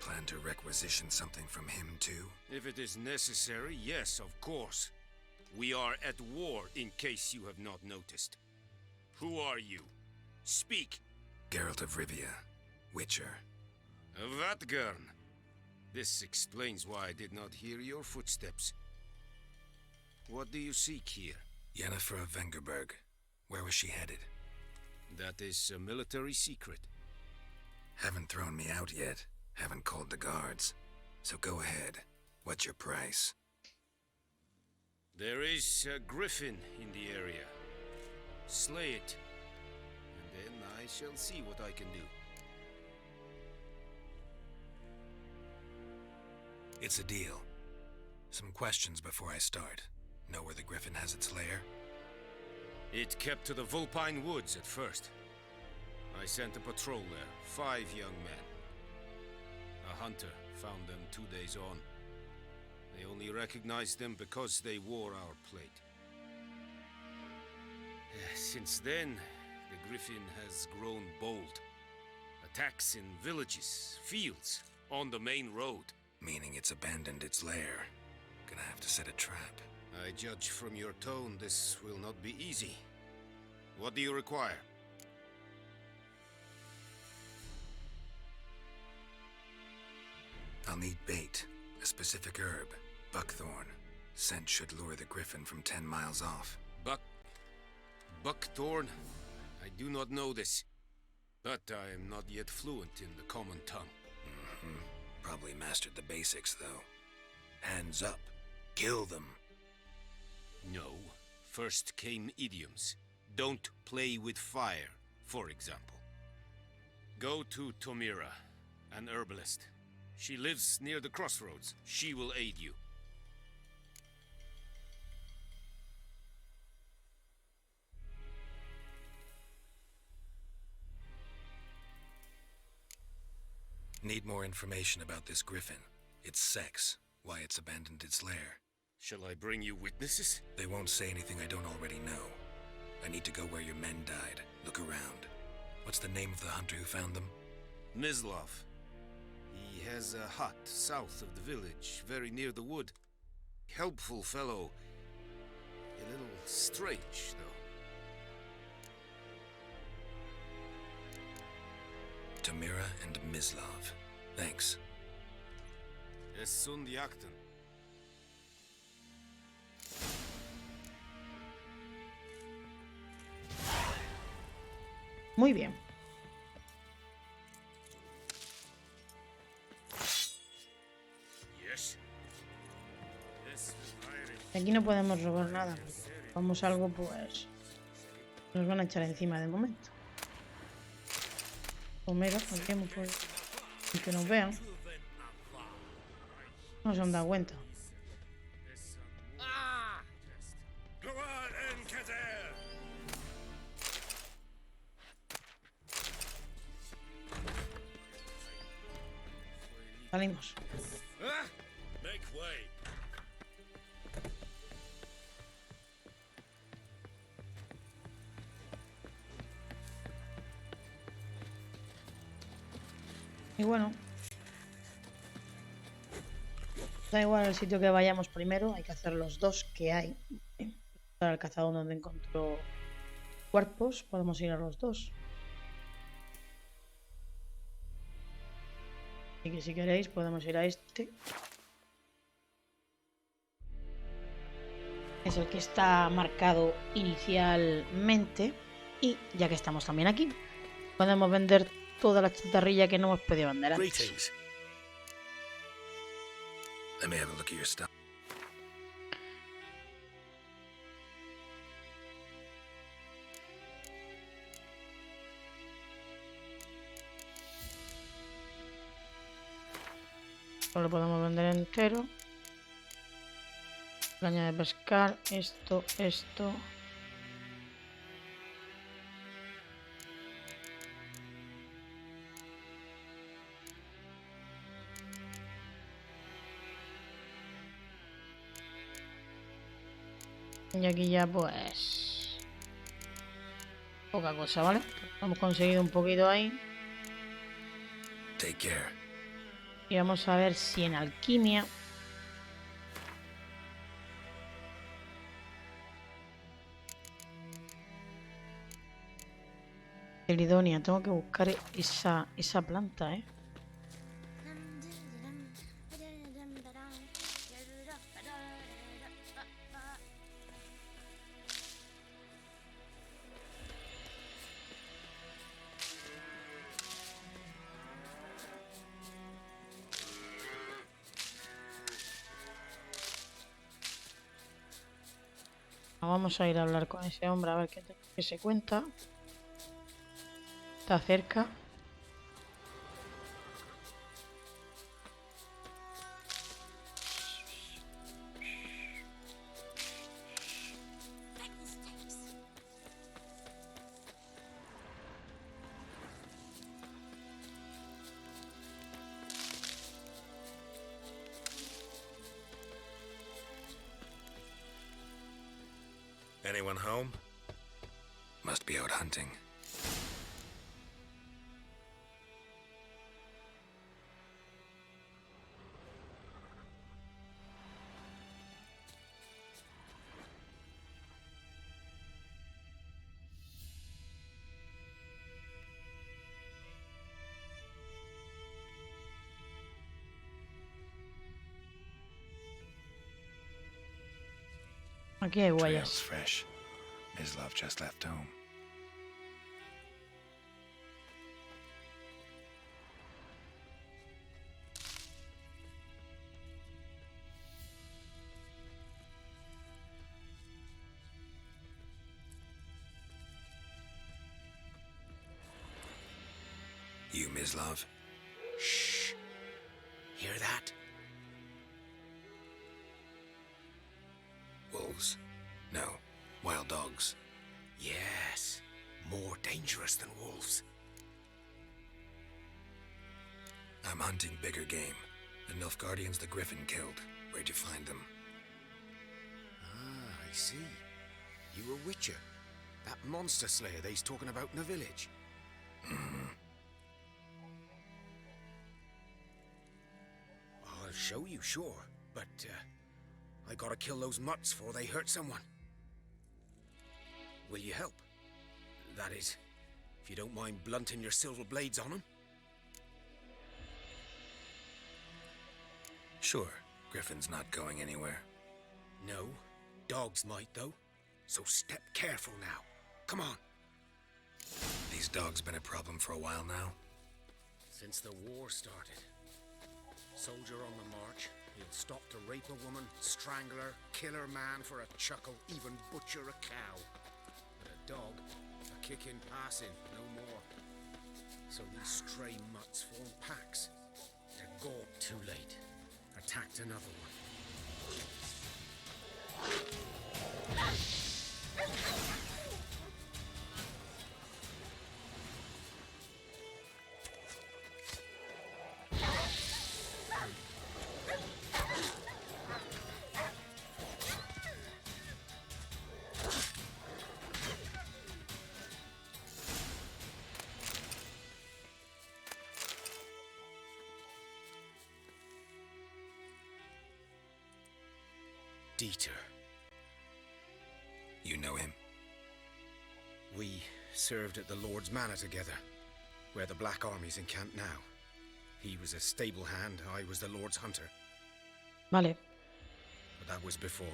Plan to requisition something from him, too? If it is necessary, yes, of course. We are at war, in case you have not noticed. Who are you? Speak! Geralt of Rivia, Witcher. Vatgern. This explains why I did not hear your footsteps. What do you seek here? Yennefer of Vengerberg. Where was she headed? That is a military secret. Haven't thrown me out yet. Haven't called the guards. So go ahead. What's your price? There is a griffin in the area. Slay it, and then I shall see what I can do. It's a deal. Some questions before I start. Know where the griffin has its lair? It kept to the Vulpine Woods at first. I sent a patrol there, 5 young men. A hunter found them 2 days on. They only recognized them because they wore our plate. Since then, the griffin has grown bold. Attacks in villages, fields, on the main road. Meaning it's abandoned its lair. Gonna have to set a trap. I judge from your tone this will not be easy. What do you require? I'll need bait, a specific herb, buckthorn. Scent should lure the griffin from 10 miles off. Buckthorn? I do not know this, but I am not yet fluent in the common tongue. Probably mastered the basics, though. Hands up. Kill them. No. First came idioms. Don't play with fire, for example. Go to Tomira, an herbalist. She lives near the crossroads. She will aid you. Need more information about this griffin. Its sex, why it's abandoned its lair. Shall I bring you witnesses? They won't say anything I don't already know. I need to go where your men died. Look around. What's the name of the hunter who found them? Mislav. He has a hut south of the village, very near the wood. Helpful fellow. A little strange, though. Tomira and Mislav. Thanks. Es sunt jakten. Muy bien. Aquí no podemos robar nada. Si robamos algo, pues nos van a echar encima de momento. Comer, hacemos pues, y que nos vean. No se han dado cuenta. Salimos. Y bueno, da igual el sitio que vayamos primero, hay que hacer los dos que hay. Para el cazador donde encontró cuerpos, podemos ir a los dos. Así que si queréis podemos ir a este. Es el que está marcado inicialmente. Y ya que estamos también aquí, podemos vender toda la chatarrilla que no hemos podido vender antes. Let me have a look at your stuff. Lo podemos vender entero. Caña de pescar, esto. Y aquí ya pues poca cosa, ¿vale? Hemos conseguido un poquito ahí. Take care. Y vamos a ver si en alquimia Elidonia, tengo que buscar esa planta, ¿eh? Vamos a ir a hablar con ese hombre a ver qué se cuenta. Está cerca. Anyone home? Must be out hunting. Aquí hay Trail's huellas. fresh. Mislav just left home. You, Mislav? Shh. Hear that? Wolves? No. Wild dogs. Yes. More dangerous than wolves. I'm hunting bigger game. The Nilfgaardians the Griffin killed. Where'd you find them? Ah, I see. You a witcher. That monster slayer they's talking about in the village. I'll show you, sure. But, I gotta kill those mutts before they hurt someone. Will you help? That is, if you don't mind blunting your silver blades on them. Sure. Griffin's not going anywhere. No. Dogs might, though. So step careful now. Come on. These dogs been a problem for a while now? Since the war started. Soldier on the march. He'll stop to rape a woman, strangle her, kill her man for a chuckle, even butcher a cow. But a dog, a kick in passing, no more. So these stray mutts form packs. They're gone. Too late. Attacked another one. Dieter. You know him? We served at the Lord's Manor together, where the Black Army's encamped now. He was a stable hand, I was the Lord's hunter. Vale. But that was before...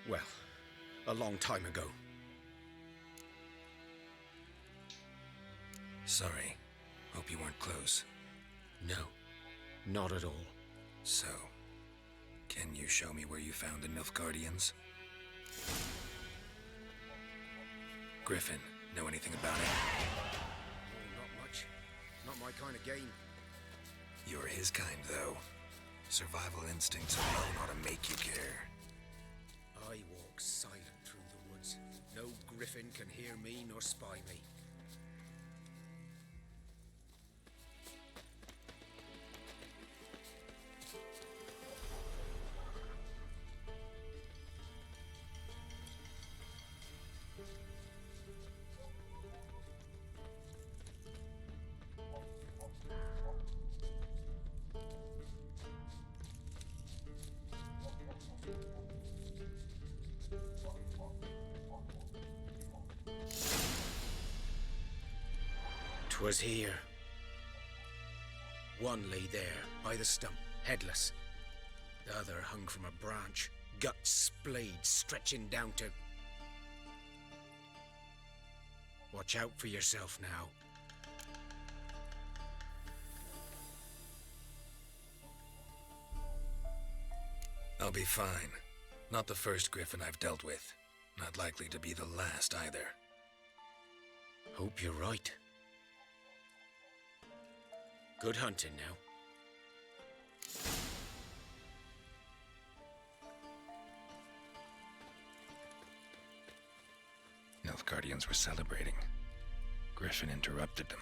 well, a long time ago. Sorry. Hope you weren't close. No, not at all. So, can you show me where you found the Nilfgaardians? Griffin, know anything about it? Oh, not much. Not my kind of game. You're his kind, though. Survival instincts alone ought to make you care. I walk silent through the woods. No griffin can hear me nor spy me. Was here. One lay there, by the stump, headless. The other hung from a branch, guts splayed, stretching down to... Watch out for yourself now. I'll be fine. Not the first griffin I've dealt with. Not likely to be the last either. Hope you're right. Good hunting now. Nilfgaardians were celebrating. Griffin interrupted them.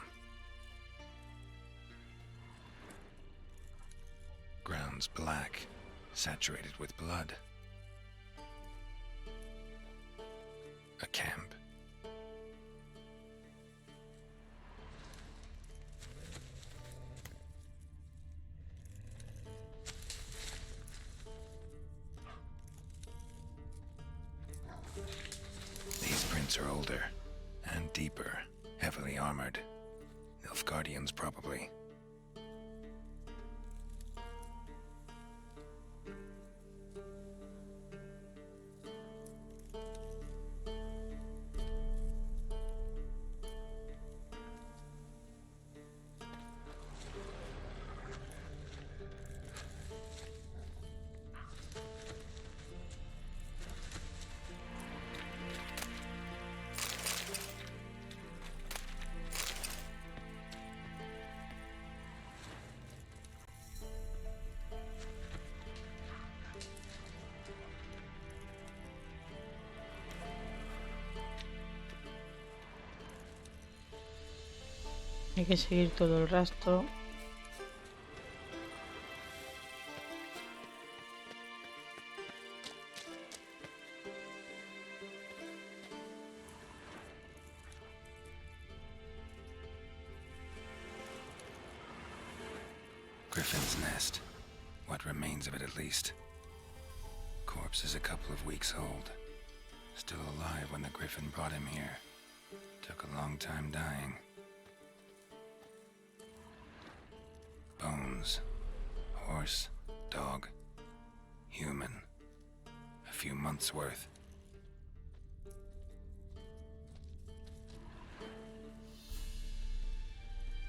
Grounds black, saturated with blood. A camp. These prints are older and deeper, heavily armored. Nilfgaardians, probably. Hay que seguir todo el rastro. Griffin's nest. What remains of it, at least. Corpse is a couple of weeks old. Still alive when the griffin brought him here. Took a long time dying. Bones. Horse, dog, human. A few months' worth.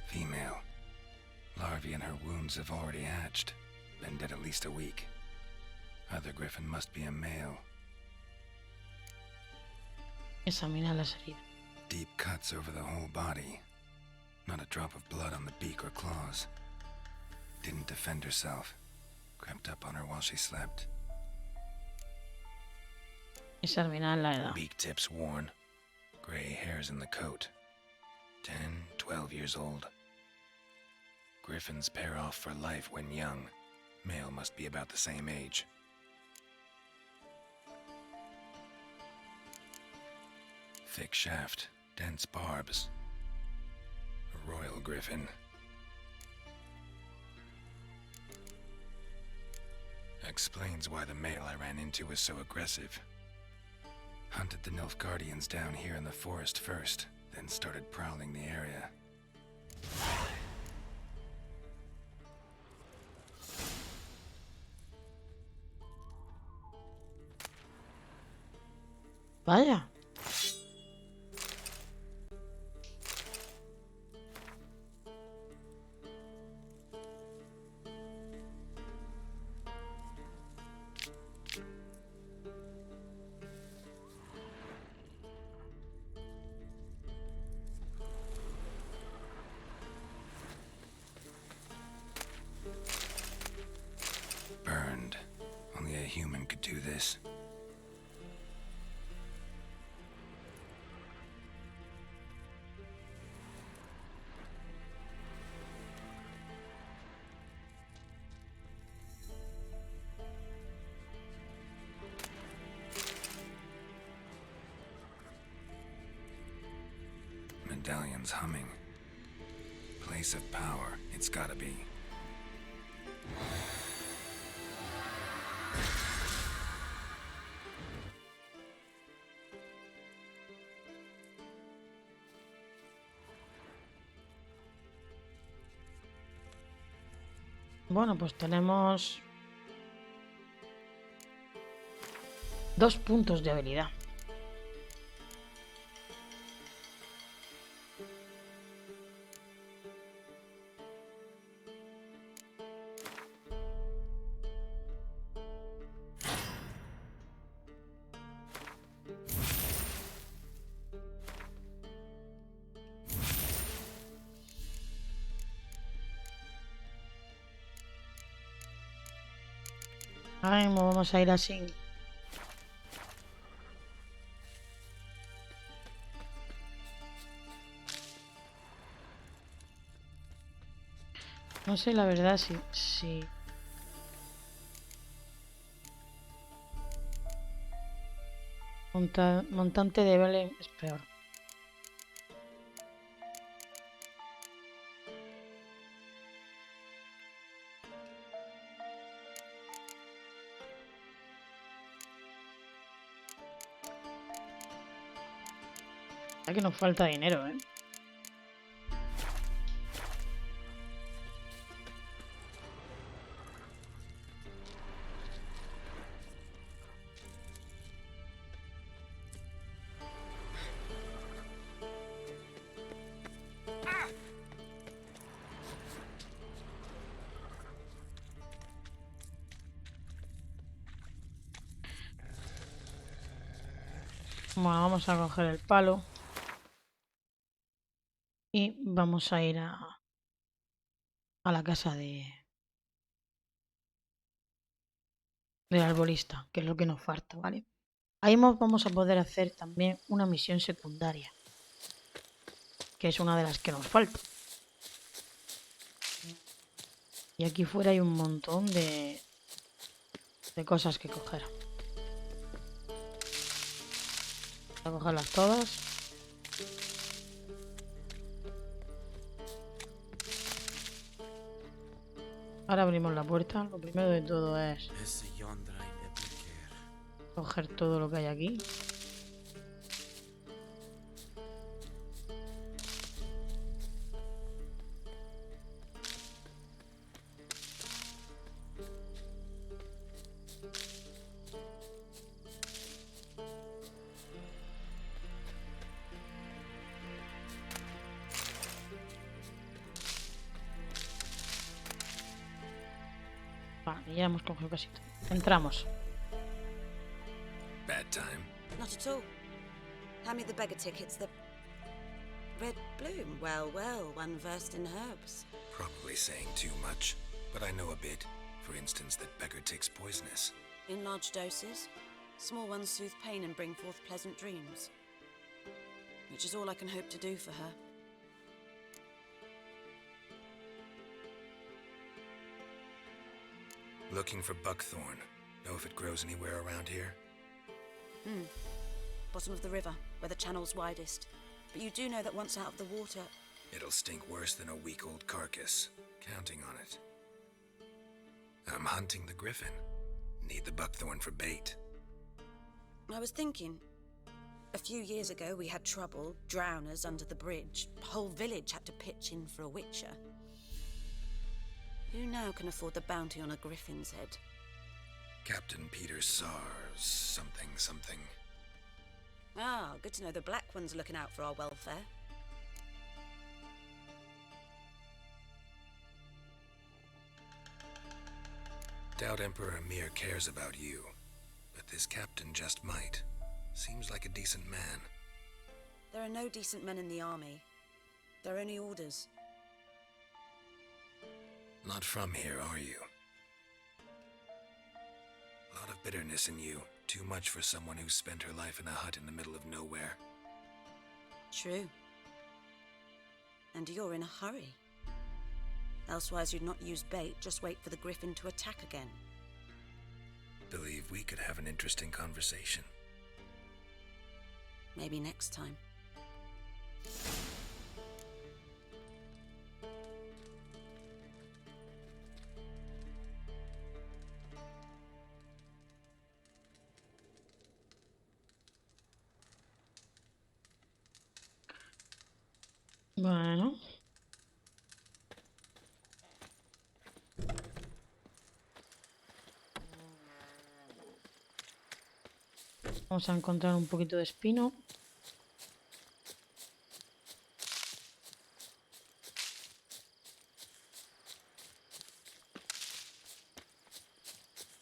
Female. Larvae in her wounds have already hatched. Been dead at least a week. Other griffin must be a male. Examina las heridas. Deep cuts over the whole body. Not a drop of blood on the beak or claws. Didn't defend herself. Crept up on her while she slept. Examinar la edad. Beak tips worn. Gray hairs in the coat. 10, 12 years old. Griffins pair off for life when young. Male must be about the same age. Thick shaft, dense barbs. A royal griffin. Explains why the male I ran into was so aggressive. Hunted the Nilfgaardians down here in the forest first, then started prowling the area. Vaya. Burned. Only a human could do this. Medallion's humming. Place of power, it's gotta be. Bueno, pues tenemos 2 puntos de habilidad. Ahora mismo vamos a ir así. No sé la verdad si... Montante de Belén es peor. Que nos falta dinero, ¿eh? Bueno, vamos a coger el palo. Y vamos a ir a la casa del arbolista, que es lo que nos falta, ¿vale? Ahí vamos a poder hacer también una misión secundaria, que es una de las que nos falta. Y aquí fuera hay un montón de cosas que coger. Voy a cogerlas todas. Ahora abrimos la puerta. Lo primero de todo es coger todo lo que hay aquí. Vale, ya hemos cogido casi todo. Entramos. Bad time. Not at all. Hand me the beggar tickets. The red bloom. Well, well, one versed in herbs. Probably saying too much, but I know a bit. For instance, that beggar tick's poisonous. In large doses. Small ones soothe pain and bring forth pleasant dreams. Which is all I can hope to do for her. Looking for buckthorn. Know if it grows anywhere around here? Bottom of the river, where the channel's widest. But you do know that once out of the water... It'll stink worse than a week-old carcass. Counting on it. I'm hunting the griffin. Need the buckthorn for bait. I was thinking... A few years ago we had trouble, drowners under the bridge. The whole village had to pitch in for a witcher. Who now can afford the bounty on a griffin's head? Captain Peter Sars, something. Ah, good to know the Black One's looking out for our welfare. Doubt Emperor Amir cares about you, but this captain just might. Seems like a decent man. There are no decent men in the army. There are only orders. Not from here, are you? A lot of bitterness in you. Too much for someone who spent her life in a hut in the middle of nowhere. True. And you're in a hurry. Elsewise you'd not use bait, just wait for the griffin to attack again. Believe we could have an interesting conversation. Maybe next time. Bueno. Vamos a encontrar un poquito de espino.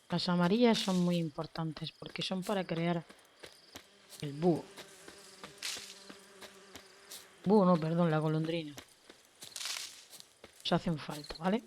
Las amarillas son muy importantes porque son para crear el búho. Búho no, perdón, la golondrina. Nos hacen falta, ¿vale?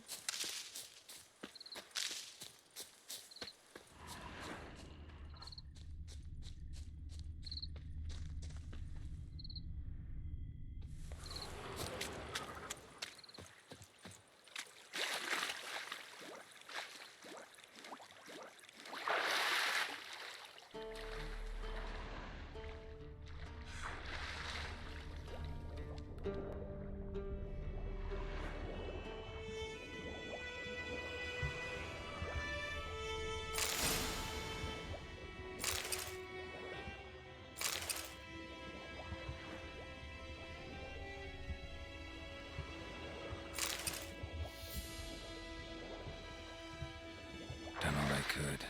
Done all I could.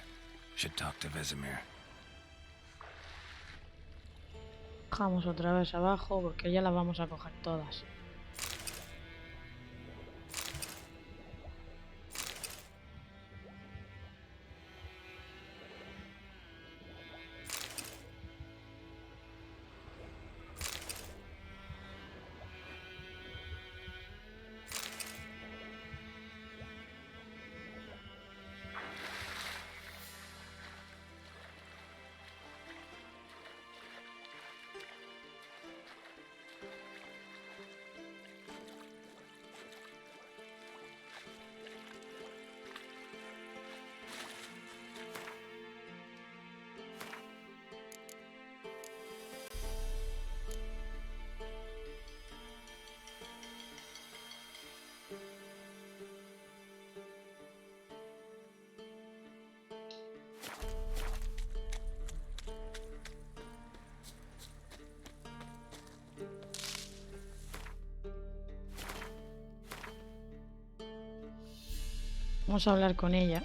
Should talk to Vesemir. Bajamos otra vez abajo porque ya las vamos a coger todas. Vamos a hablar con ella.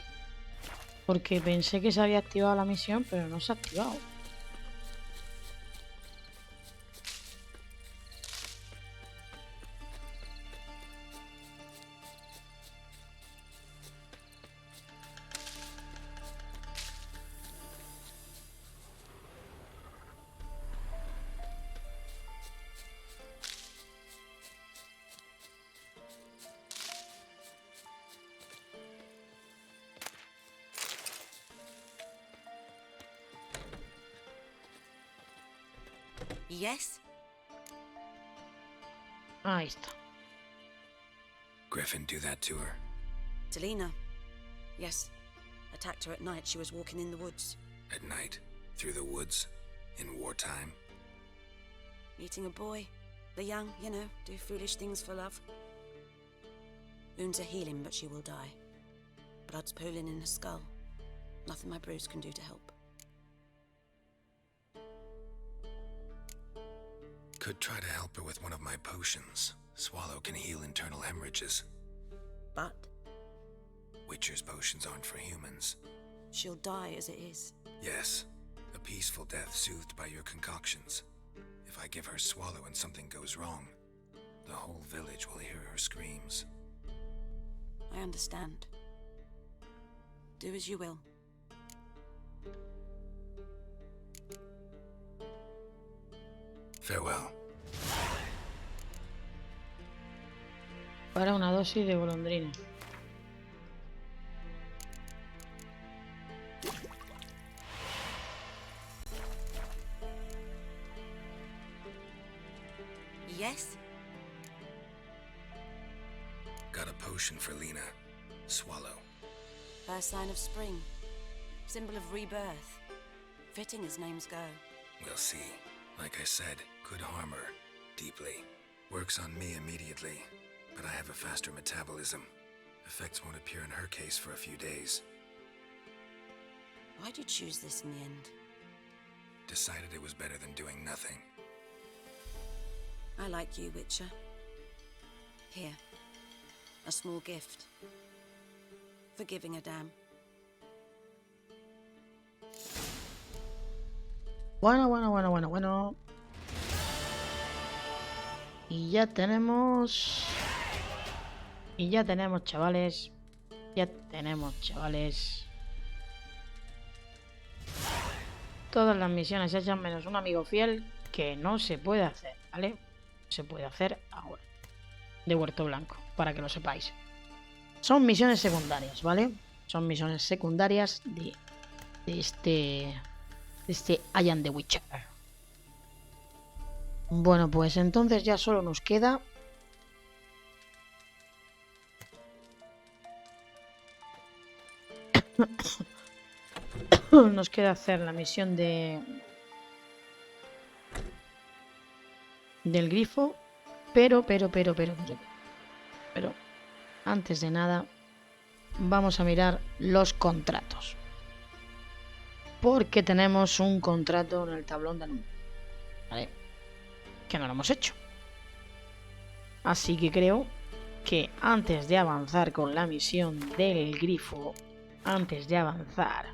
Porque pensé que se había activado la misión, pero no se ha activado. Yes? Ahí está. Griffin, do that to her. Delina. Yes. Attacked her at night. She was walking in the woods. At night? Through the woods? In wartime? Meeting a boy. The young, you know, do foolish things for love. Wounds are healing, but she will die. Blood's pooling in her skull. Nothing my brews can do to help. Could try to help her with one of my potions. Swallow can heal internal hemorrhages. But? Witcher's potions aren't for humans. She'll die as it is. Yes. A peaceful death soothed by your concoctions. If I give her Swallow and something goes wrong, the whole village will hear her screams. I understand. Do as you will. Farewell. Para una dosis de golondrina. Yes? Got a potion for Lena. Swallow. First sign of spring. Symbol of rebirth. Fitting as names go. We'll see. Like I said, could harm her. Deeply. Works on me immediately. But I have a faster metabolism. Effects won't appear in her case for a few days. Why'd you choose this in the end? Decided it was better than doing nothing. I like you, Witcher. Here. A small gift. For giving a damn. Bueno. Y ya tenemos, chavales. Todas las misiones hechas menos un amigo fiel que no se puede hacer, ¿vale? Se puede hacer ahora. De Huerto Blanco, para que lo sepáis. Son misiones secundarias, ¿vale? Son misiones secundarias de este I Am the Witcher. Bueno, pues entonces ya solo nos queda hacer la misión del grifo Pero, antes de nada, vamos a mirar los contratos. Porque tenemos un contrato en el tablón de números, ¿vale? Que no lo hemos hecho. Así que creo que antes de avanzar con la misión del grifo, antes de avanzar,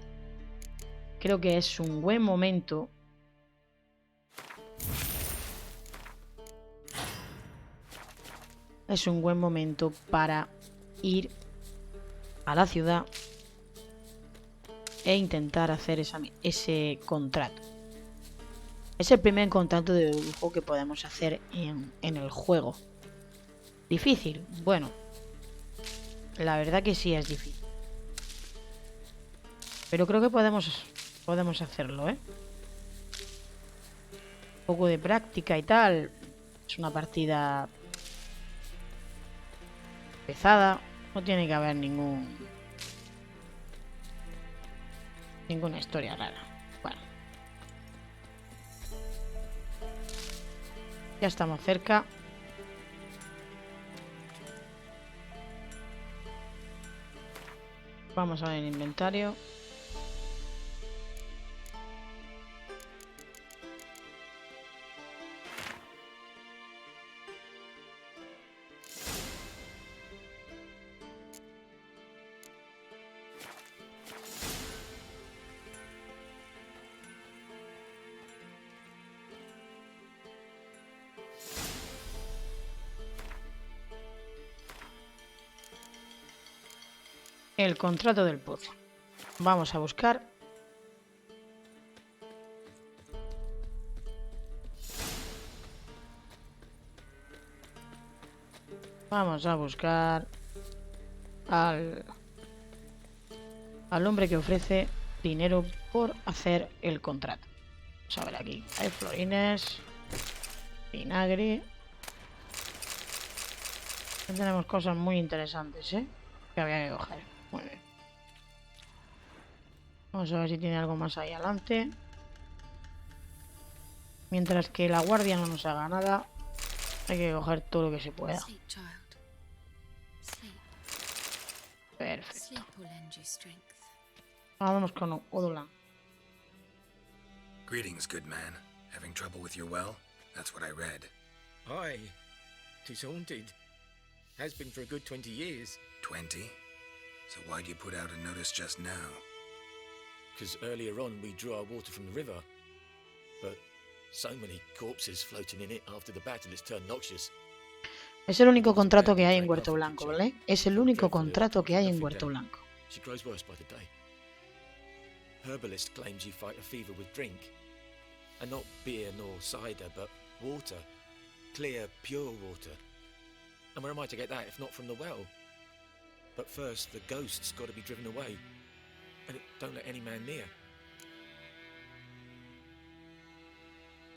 creo que es un buen momento para ir a la ciudad e intentar hacer ese contrato. Es el primer contrato de dibujo que podemos hacer en el juego. ¿Difícil? Bueno, la verdad que sí es difícil. Pero creo que podemos hacerlo, ¿eh? Un poco de práctica y tal. Es una partida pesada. No tiene que haber ninguna historia rara. Bueno. Ya estamos cerca. Vamos a ver el inventario. El contrato del pozo. Vamos a buscar. Vamos a buscar al hombre que ofrece dinero por hacer el contrato. Vamos a ver aquí. Hay florines, vinagre. Tenemos cosas muy interesantes, ¿eh? Que había que coger. Muy bien. Vamos a ver si tiene algo más ahí adelante. Mientras que la guardia no nos haga nada, hay que coger todo lo que se pueda. Perfecto. Vamos con Odolan. Greetings, good man. Having trouble with your well? That's what I read. Aye, 'tis haunted. Has been for a good 20 years. 20? So why'd you put out a notice just now? Because earlier on we drew our water from the river. But so many corpses floating in it after the battle it's turned noxious. Es el único contrato que hay en Huerto Blanco, ¿vale? Es el único contrato que hay en Huerto Blanco. She grows worse by the day. Herbalist claims you fight a fever with drink. And not beer nor cider, but water. Clear, pure water. And where am I to get that if not from the well? But first, the ghost's got to be driven away. And it don't let any man near.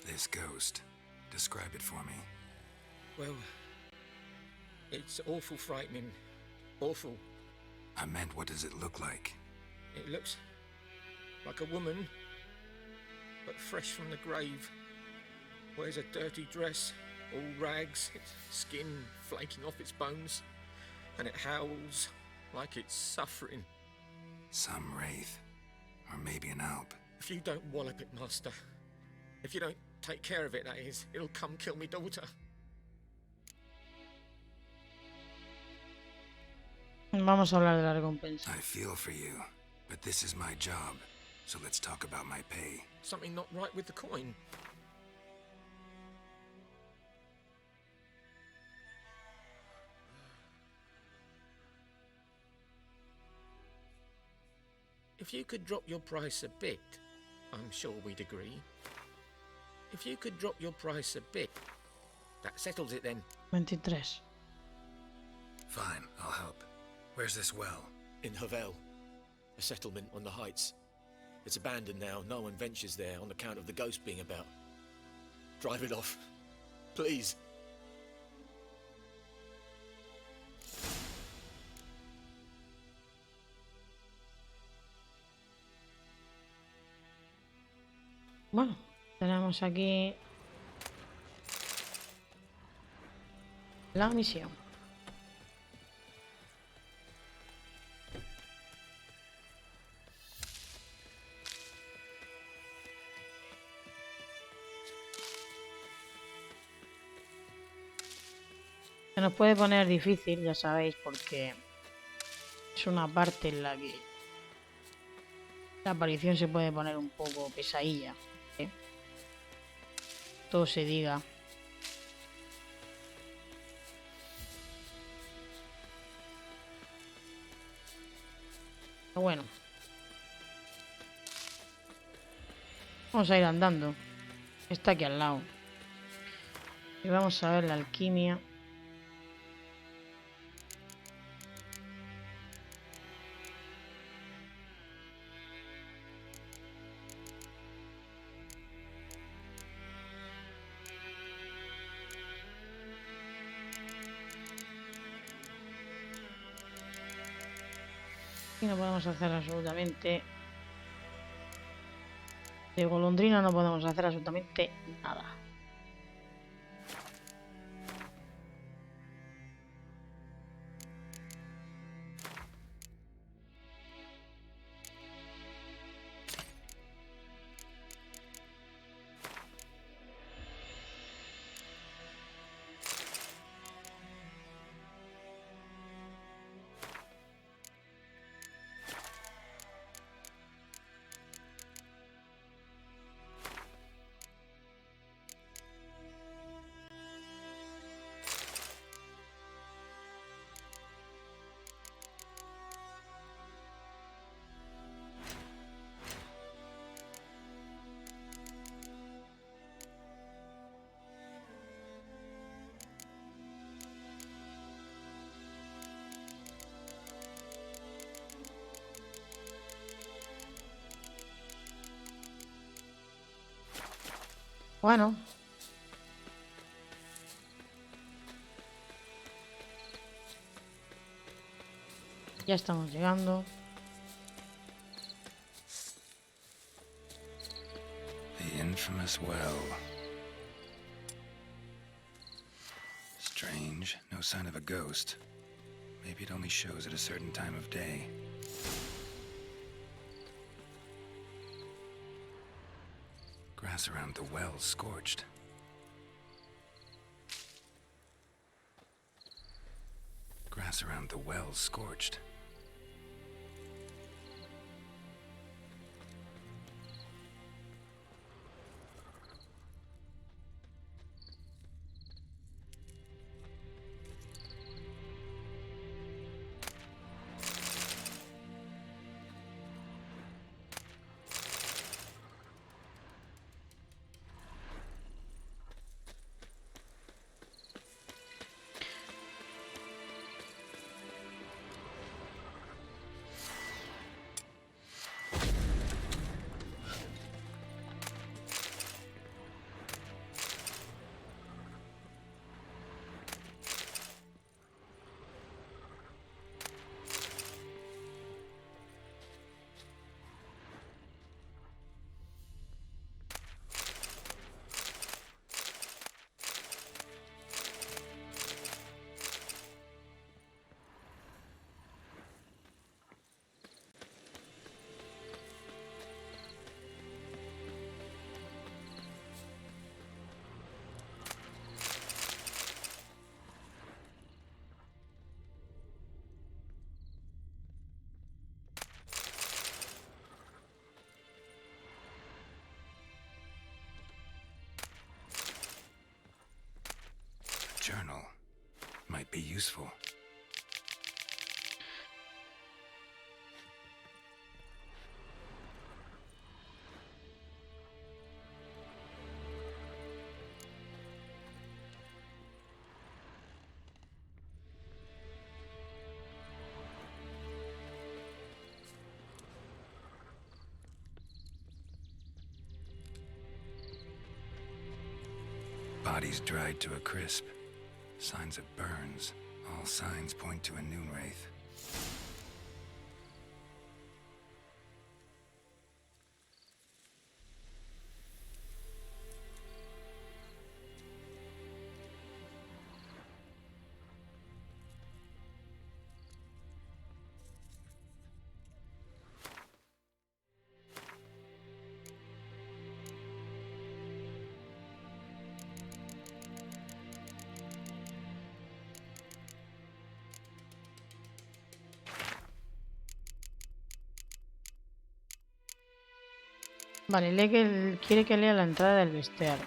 This ghost. Describe it for me. Well, it's awful frightening. Awful. I meant, what does it look like? It looks like a woman, but fresh from the grave. Wears a dirty dress, all rags, its skin flaking off its bones, and it howls like it's suffering. Some wraith. Or maybe an alp. If you don't wallop it, master, if you don't take care of it, that is, it'll come kill me daughter. Vamos a hablar de la recompensa. I feel for you, but this is my job, so let's talk about my pay. Something not right with the coin. If you could drop your price a bit, I'm sure we'd agree. If you could drop your price a bit, that settles it then. 23. Fine, I'll help. Where's this well? In Havel, a settlement on the heights. It's abandoned now. No one ventures there on account of the ghost being about. Drive it off, please. Bueno, tenemos aquí la misión. Se nos puede poner difícil, ya sabéis, porque es una parte en la que la aparición se puede poner un poco pesadilla, ¿eh? Todo se diga. Pero bueno, vamos a ir andando. Está aquí al lado. Y vamos a ver la alquimia. Y no podemos hacer absolutamente... De golondrina no podemos hacer absolutamente nada. Bueno. Ya estamos llegando. The infamous well. Strange, no sign of a ghost. Maybe it only shows at a certain time of day. Grass around the well scorched. Grass around the well scorched. Journal might be useful. Bodies dried to a crisp. Signs of burns. All signs point to a noon wraith. Vale, lee que quiere que lea la entrada del bestiario.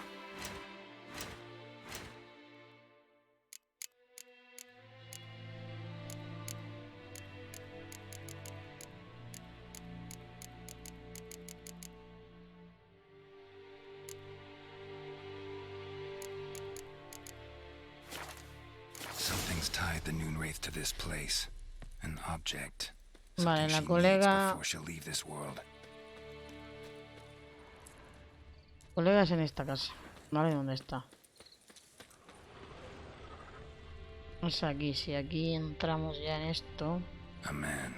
Something's tied the Noon Wraith to this place. An object. Vale, Something la she needs colega... before she'll leave this world. Colega es en esta casa. Vale, ¿dónde está? Es aquí, si aquí entramos ya en esto. A man,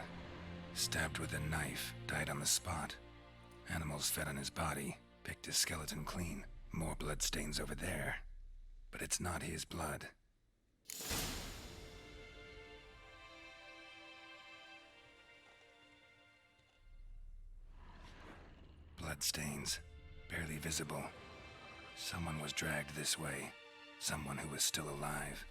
stabbed with a knife, died on the spot. Animals fed on his body, picked his skeleton clean. More blood stains over there. But it's not his blood. Blood stains, barely visible. Someone was dragged this way. Someone who was still alive.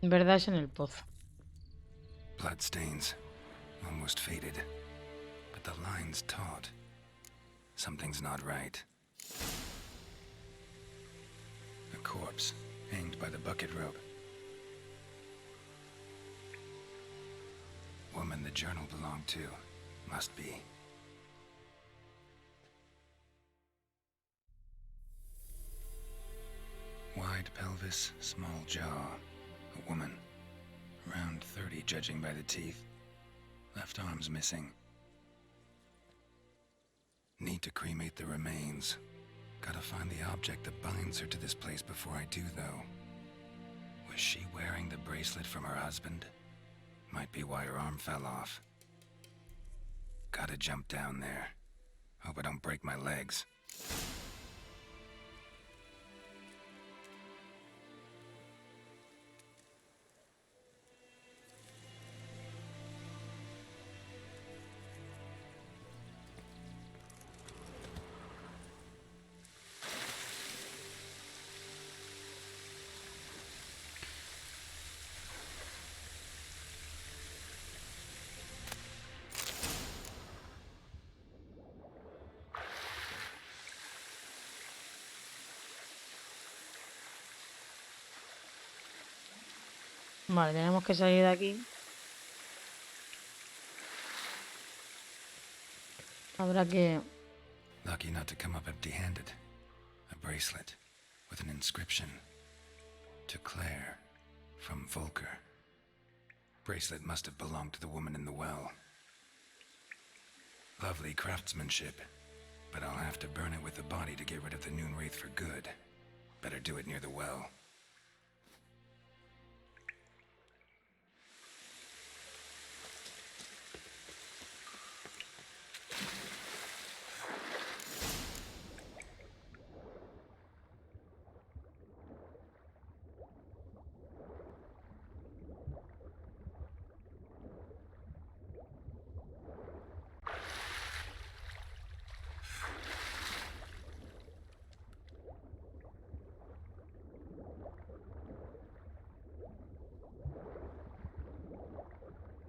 En verdad es en el pozo. Blood stains, almost faded. But the line's taut. Something's not right. A corpse, hanged by the bucket rope. Woman the journal belonged to. Must be. Wide pelvis, small jaw. A woman. Around 30 judging by the teeth. Left arm's missing. Need to cremate the remains. Gotta find the object that binds her to this place before I do, though. Was she wearing the bracelet from her husband? Might be why her arm fell off. Gotta jump down there. Hope I don't break my legs. Vale, tenemos que salir de aquí. Habrá que... Lucky not to come up empty-handed. A bracelet with an inscription. To Claire, from Volker. Bracelet must have belonged to the woman in the well. Lovely craftsmanship, but I'll have to burn it with the body to get rid of the Noon Wraith for good. Better do it near the well.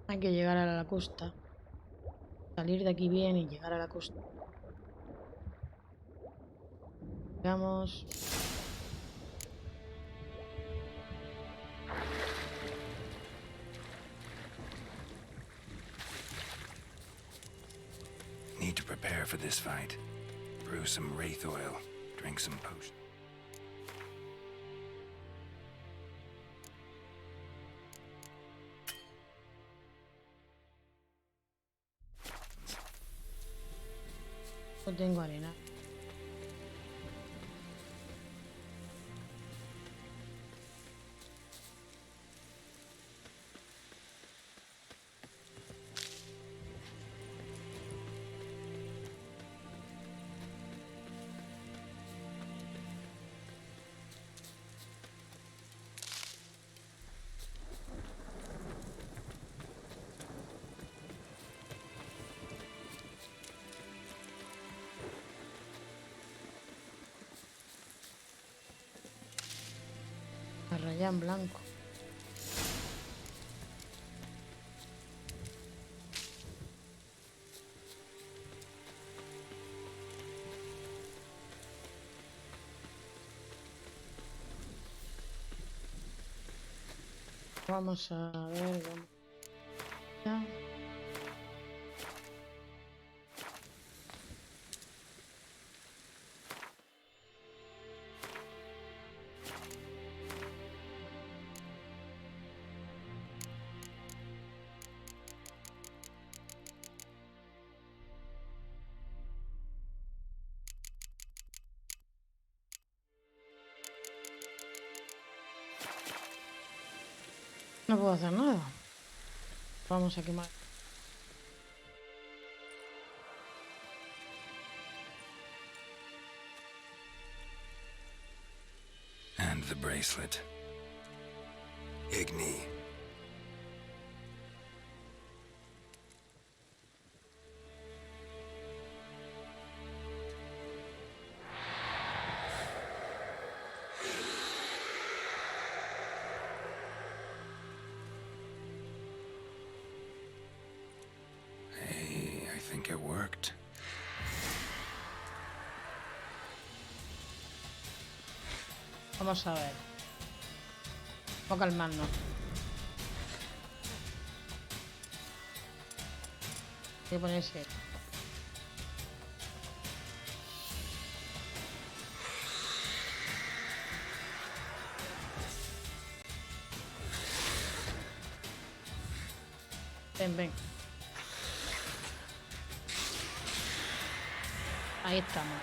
Hay que llegar a la costa. Salir de aquí bien y llegar a la costa. Llegamos. Need to prepare for this fight. Brew some wraith oil. Drink some potion. No tengo arena. La raya en blanco. Vamos a ver. Ya. No puedo hacer nada. Vamos a quemar. And the bracelet. Igni. Hey, I think it worked. Vamos a ver. Vamos a calmarnos. Hay que ponerse. Ven, ven. Ahí estamos.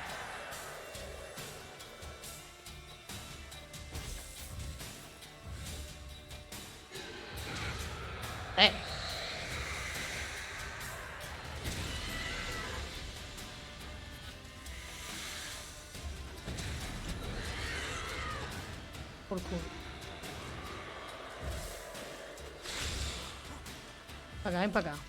Por culo. Para acá, ven para acá.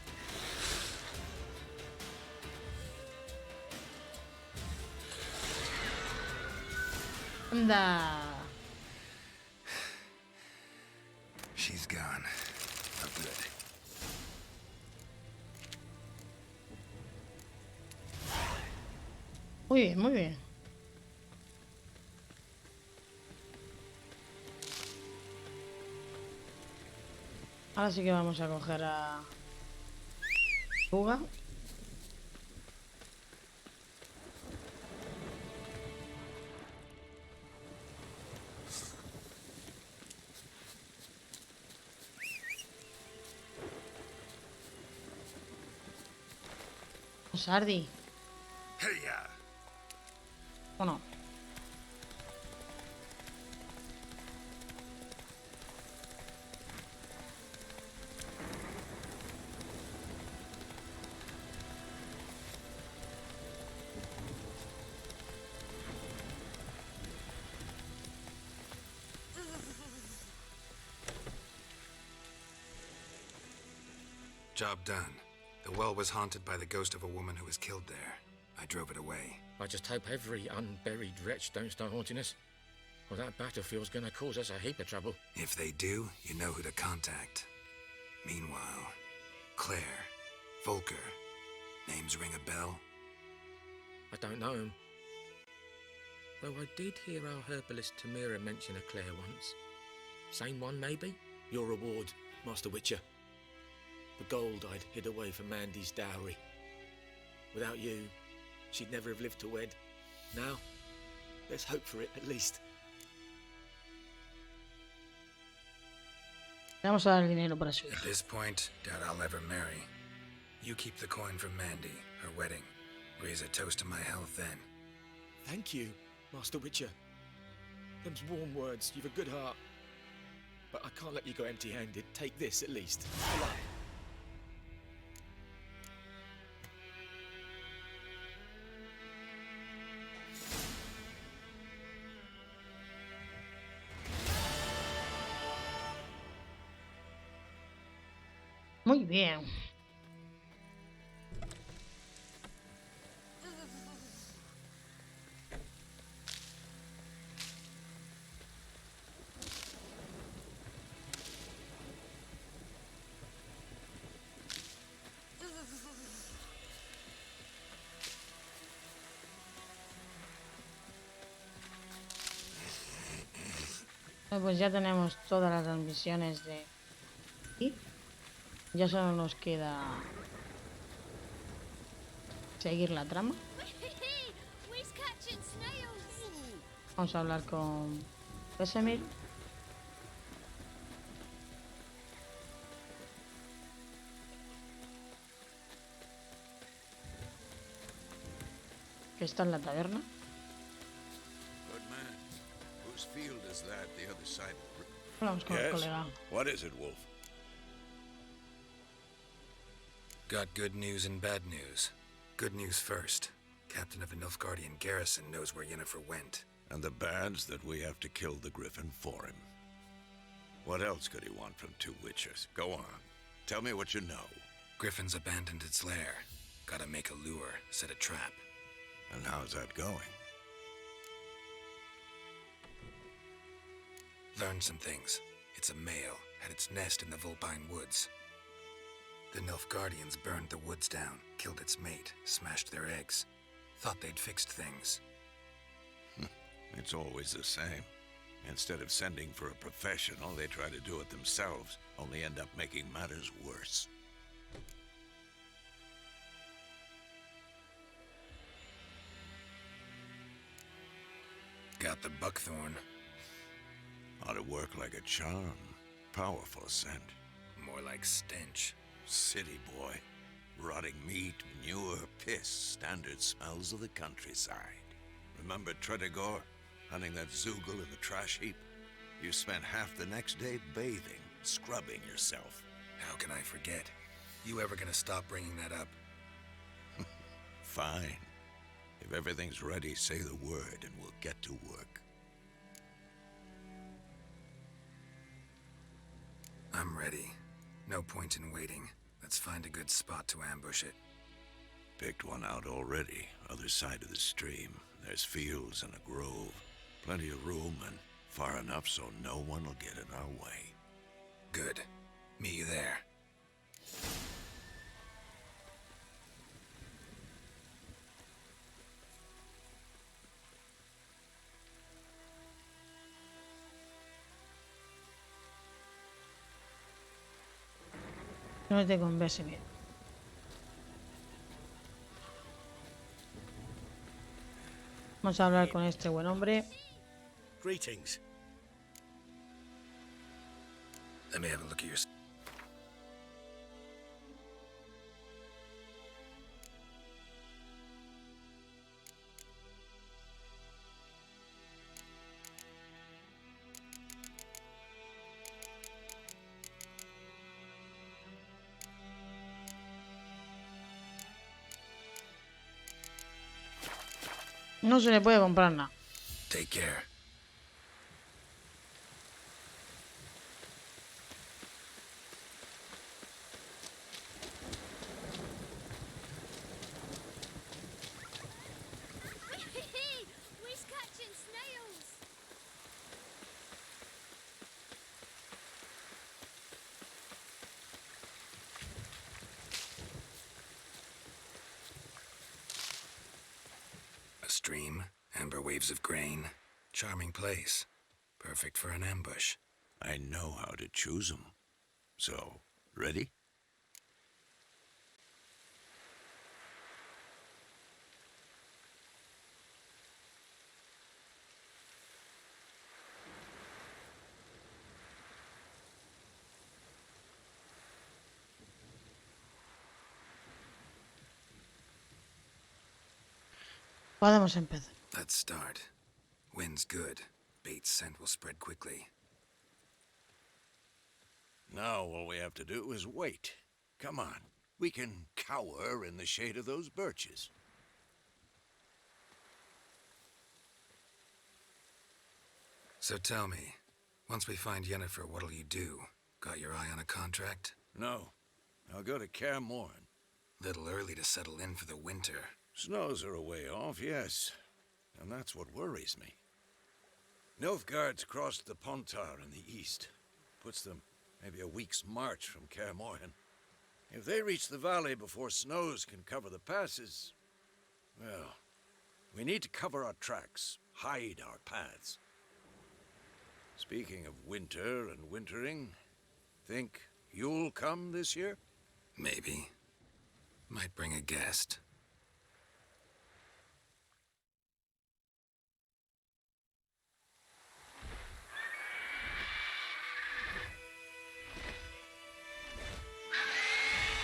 Anda. She's gone. Oh, good. Muy bien, muy bien. Ahora sí que vamos a coger a Fuga. Sardi. Hey-ya. ¿O no? Job done. The well was haunted by the ghost of a woman who was killed there. I drove it away. I just hope every unburied wretch don't start haunting us. Well, that battlefield's gonna cause us a heap of trouble. If they do, you know who to contact. Meanwhile, Claire, Volker, names ring a bell? I don't know him. Though I did hear our herbalist Tamira mention a Claire once. Same one, maybe? Your reward, Master Witcher. The gold I'd hid away for Mandy's dowry. Without you, she'd never have lived to wed. Now, let's hope for it, at least. Vamos a dar el dinero para su hija. At this point, doubt I'll ever marry. You keep the coin from Mandy, her wedding. Raise a toast to my health then. Thank you, Master Witcher. Them's warm words. You've a good heart. But I can't let you go empty-handed. Take this, at least. Good luck. Muy bien. Pues ya tenemos todas las misiones de Y ya solo nos queda seguir la trama. We's catching snails. Vamos a hablar con Vesemir. Que está en la taberna. Good man. Whose field is that the other side of the... Hablamos con el colega. What is it, Wolf? Got good news and bad news. Good news first. Captain of a Nilfgaardian garrison knows where Yennefer went. And the bad's that we have to kill the griffin for him. What else could he want from two witches? Go on. Tell me what you know. Griffin's abandoned its lair. Gotta make a lure, set a trap. And how's that going? Learned some things. It's a male, had its nest in the Vulpine Woods. The Nilfgaardians burned the woods down, killed its mate, smashed their eggs. Thought they'd fixed things. It's always the same. Instead of sending for a professional, they try to do it themselves, only end up making matters worse. Got the buckthorn. Ought to work like a charm. Powerful scent. More like stench. City boy. Rotting meat, manure, piss. Standard smells of the countryside. Remember Tredegor? Hunting that Zoogle in the trash heap? You spent half the next day bathing, scrubbing yourself. How can I forget? You ever gonna stop bringing that up? Fine. If everything's ready, say the word and we'll get to work. I'm ready. No point in waiting. Let's find a good spot to ambush it. Picked one out already, other side of the stream. There's fields and a grove. Plenty of room and far enough so no one will get in our way. Good. Meet you there. Únete con Vesemir. Vamos a hablar con este buen hombre. Greetings. Let me have a look at your... No se le puede comprar nada. Take care. We's catching snails. A stream, amber waves of grain. Charming place. Perfect for an ambush. I know how to choose them. So, ready? Podemos empezar. Let's start. Wind's good. Bait's scent will spread quickly. Now all we have to do is wait. Come on. We can cower in the shade of those birches. So tell me, once we find Yennefer, what'll you do? Got your eye on a contract? No. I'll go to Kaer Morhen. Little early to settle in for the winter. Snows are a way off, yes. And that's what worries me. Nilfgaard's crossed the Pontar in the east. Puts them maybe a week's march from Kaer Morhen. If they reach the valley before snows can cover the passes, well, we need to cover our tracks, hide our paths. Speaking of winter and wintering, think You'll come this year? Maybe. Might bring a guest.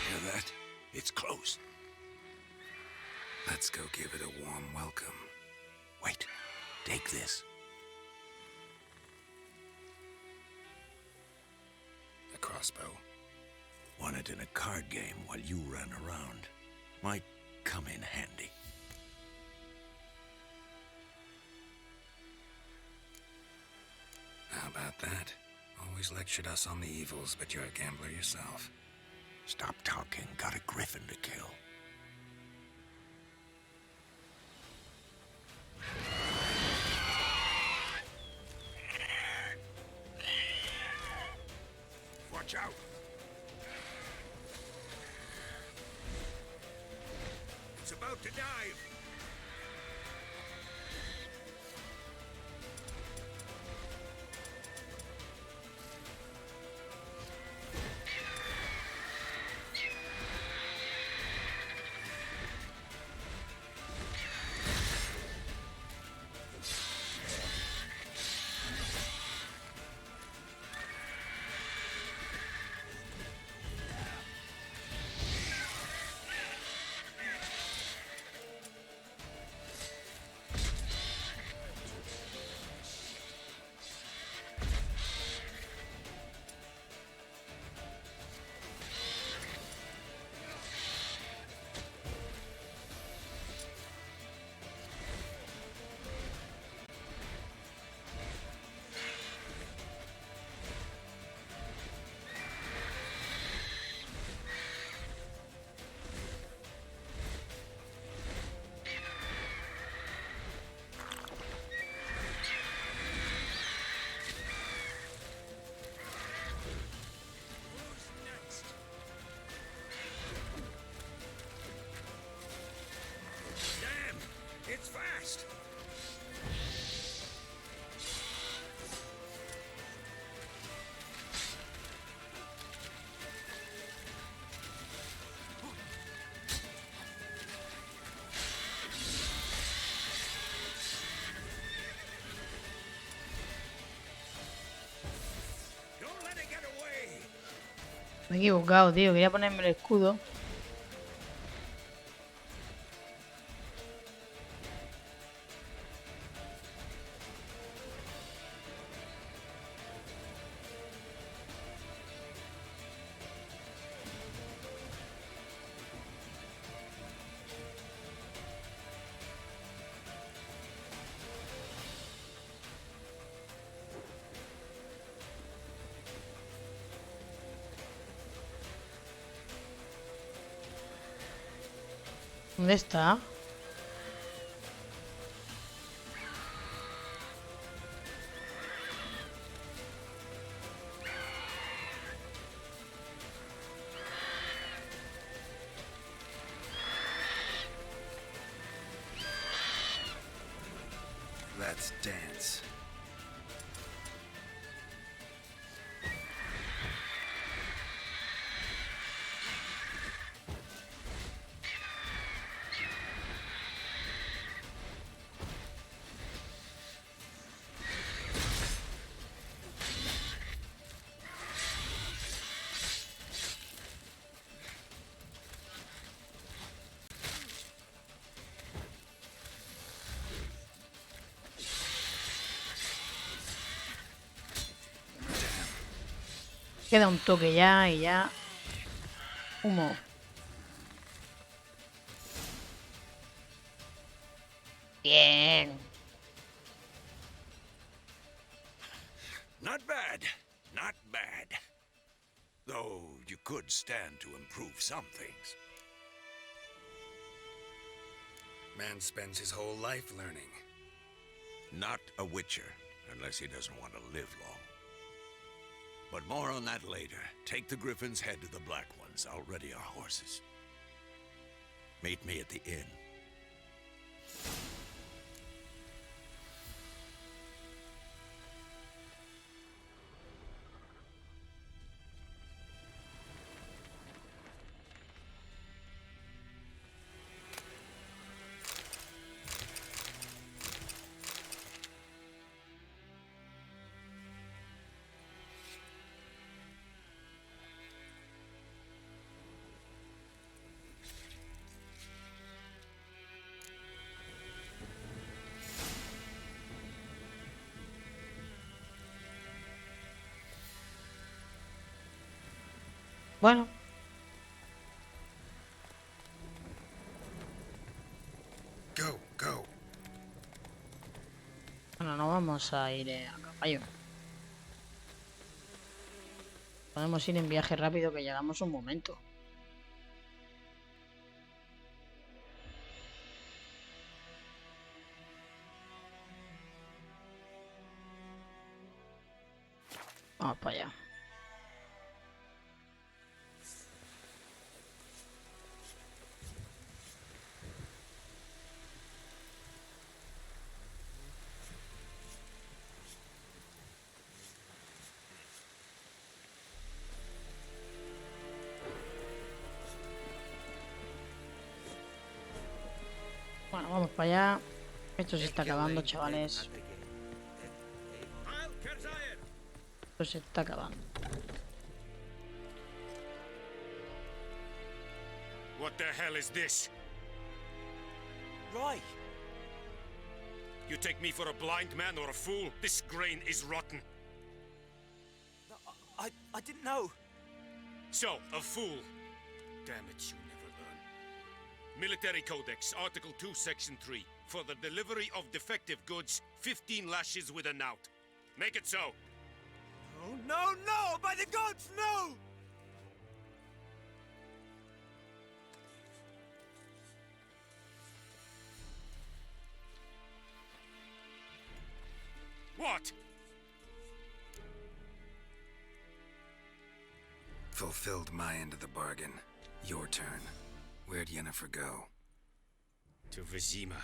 Hear that? It's close. Let's go give it a warm welcome. Wait. Take this. A crossbow. Won it in a card game while you ran around. Might come in handy. How about that? Always lectured us on the evils, but you're a gambler yourself. Stop talking. Got a griffin to kill. Watch out! It's about to dive! It's fast! Don't let it get away! Me he equivocado, tío. Quería ponerme el escudo. ¿Dónde está? Let's dance. Queda un toque ya y ya. Humo. Bien. Not bad. Not bad. Though you could stand to improve some things. Man spends his whole life learning. Not a witcher, unless he doesn't want to live long. But more on that later. Take the griffin's head to the black ones. I'll ready our horses. Meet me at the inn. Bueno. Go, go. Bueno, no vamos a ir a caballo. Podemos ir en viaje rápido que llegamos un momento. Vamos para allá. Bueno, vamos para allá. Esto se está acabando, chavales. Esto se está acabando. What the hell is this? Roy! You take me for a blind man or a fool? This grain is rotten. I didn't know. So, a fool. Damn it, you never learn. Military Codex, Article 2, Section 3. For the delivery of defective goods, 15 lashes with a knout. Make it so. Oh, no, no! By the gods, no! What? Fulfilled my end of the bargain. Your turn. Where'd Yennefer go? To Vizima.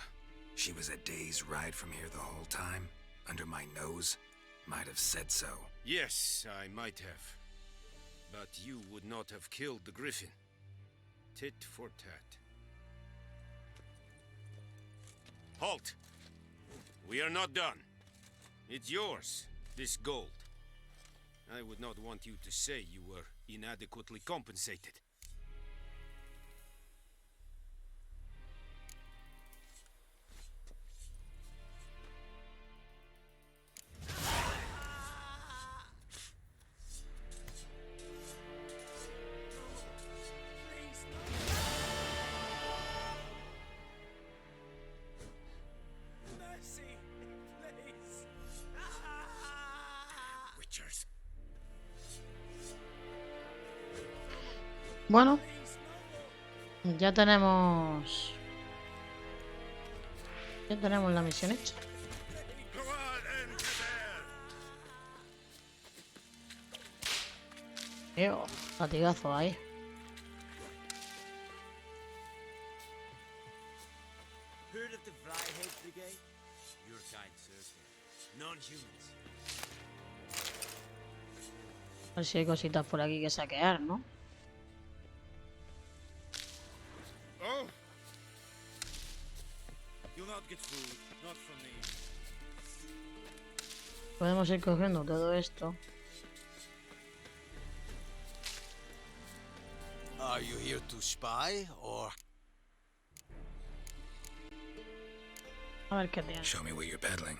She was a day's ride from here the whole time? Under my nose? Might have said so. Yes, I might have. But you would not have killed the griffin. Tit for tat. Halt! We are not done. It's yours, this gold. I would not want you to say you were inadequately compensated. Bueno, ya tenemos la misión hecha. Latigazo ahí. Heard of the Flyhead Brigade? Your kind, sir. Non-humans. A ver si hay cositas por aquí que saquear, ¿no? Oh! You'll not get food, not from me. Podemos ir cogiendo todo esto. Are you here to spy, or...? A ver qué tiene. Show me what you're peddling.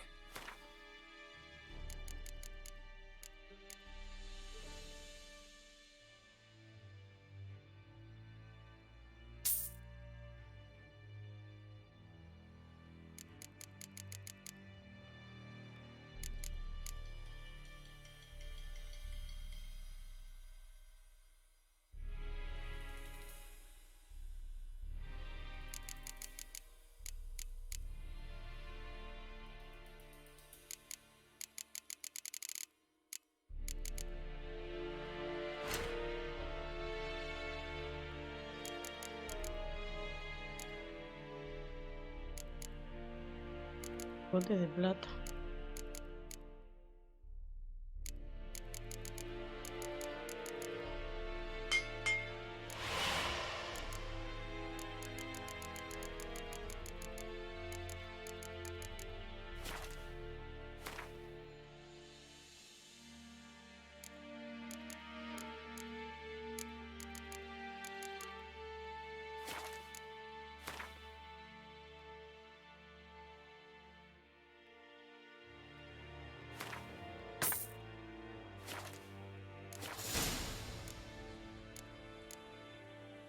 Bote de plata.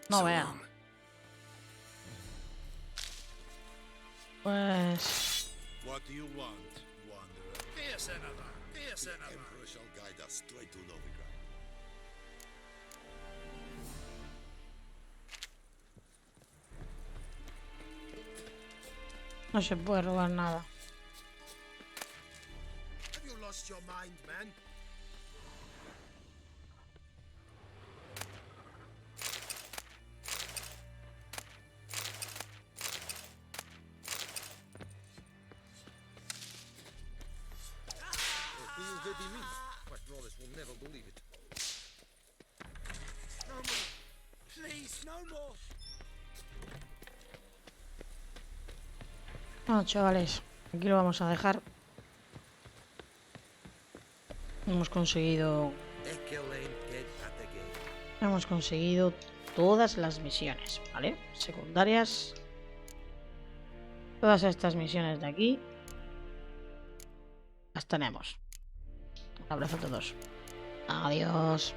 No vea. Pues... What do you want, wanderer? Dear Senator, dear The Senator. Emperor shall guide us straight to Novigrad. No se puede robar nada. Have you lost your mind, man? My brothers will never believe it. No more. Please, no more. Bueno, chavales, aquí lo vamos a dejar. Hemos conseguido todas las misiones, ¿vale? Secundarias. Todas estas misiones de aquí las tenemos. Un abrazo a todos. Adiós.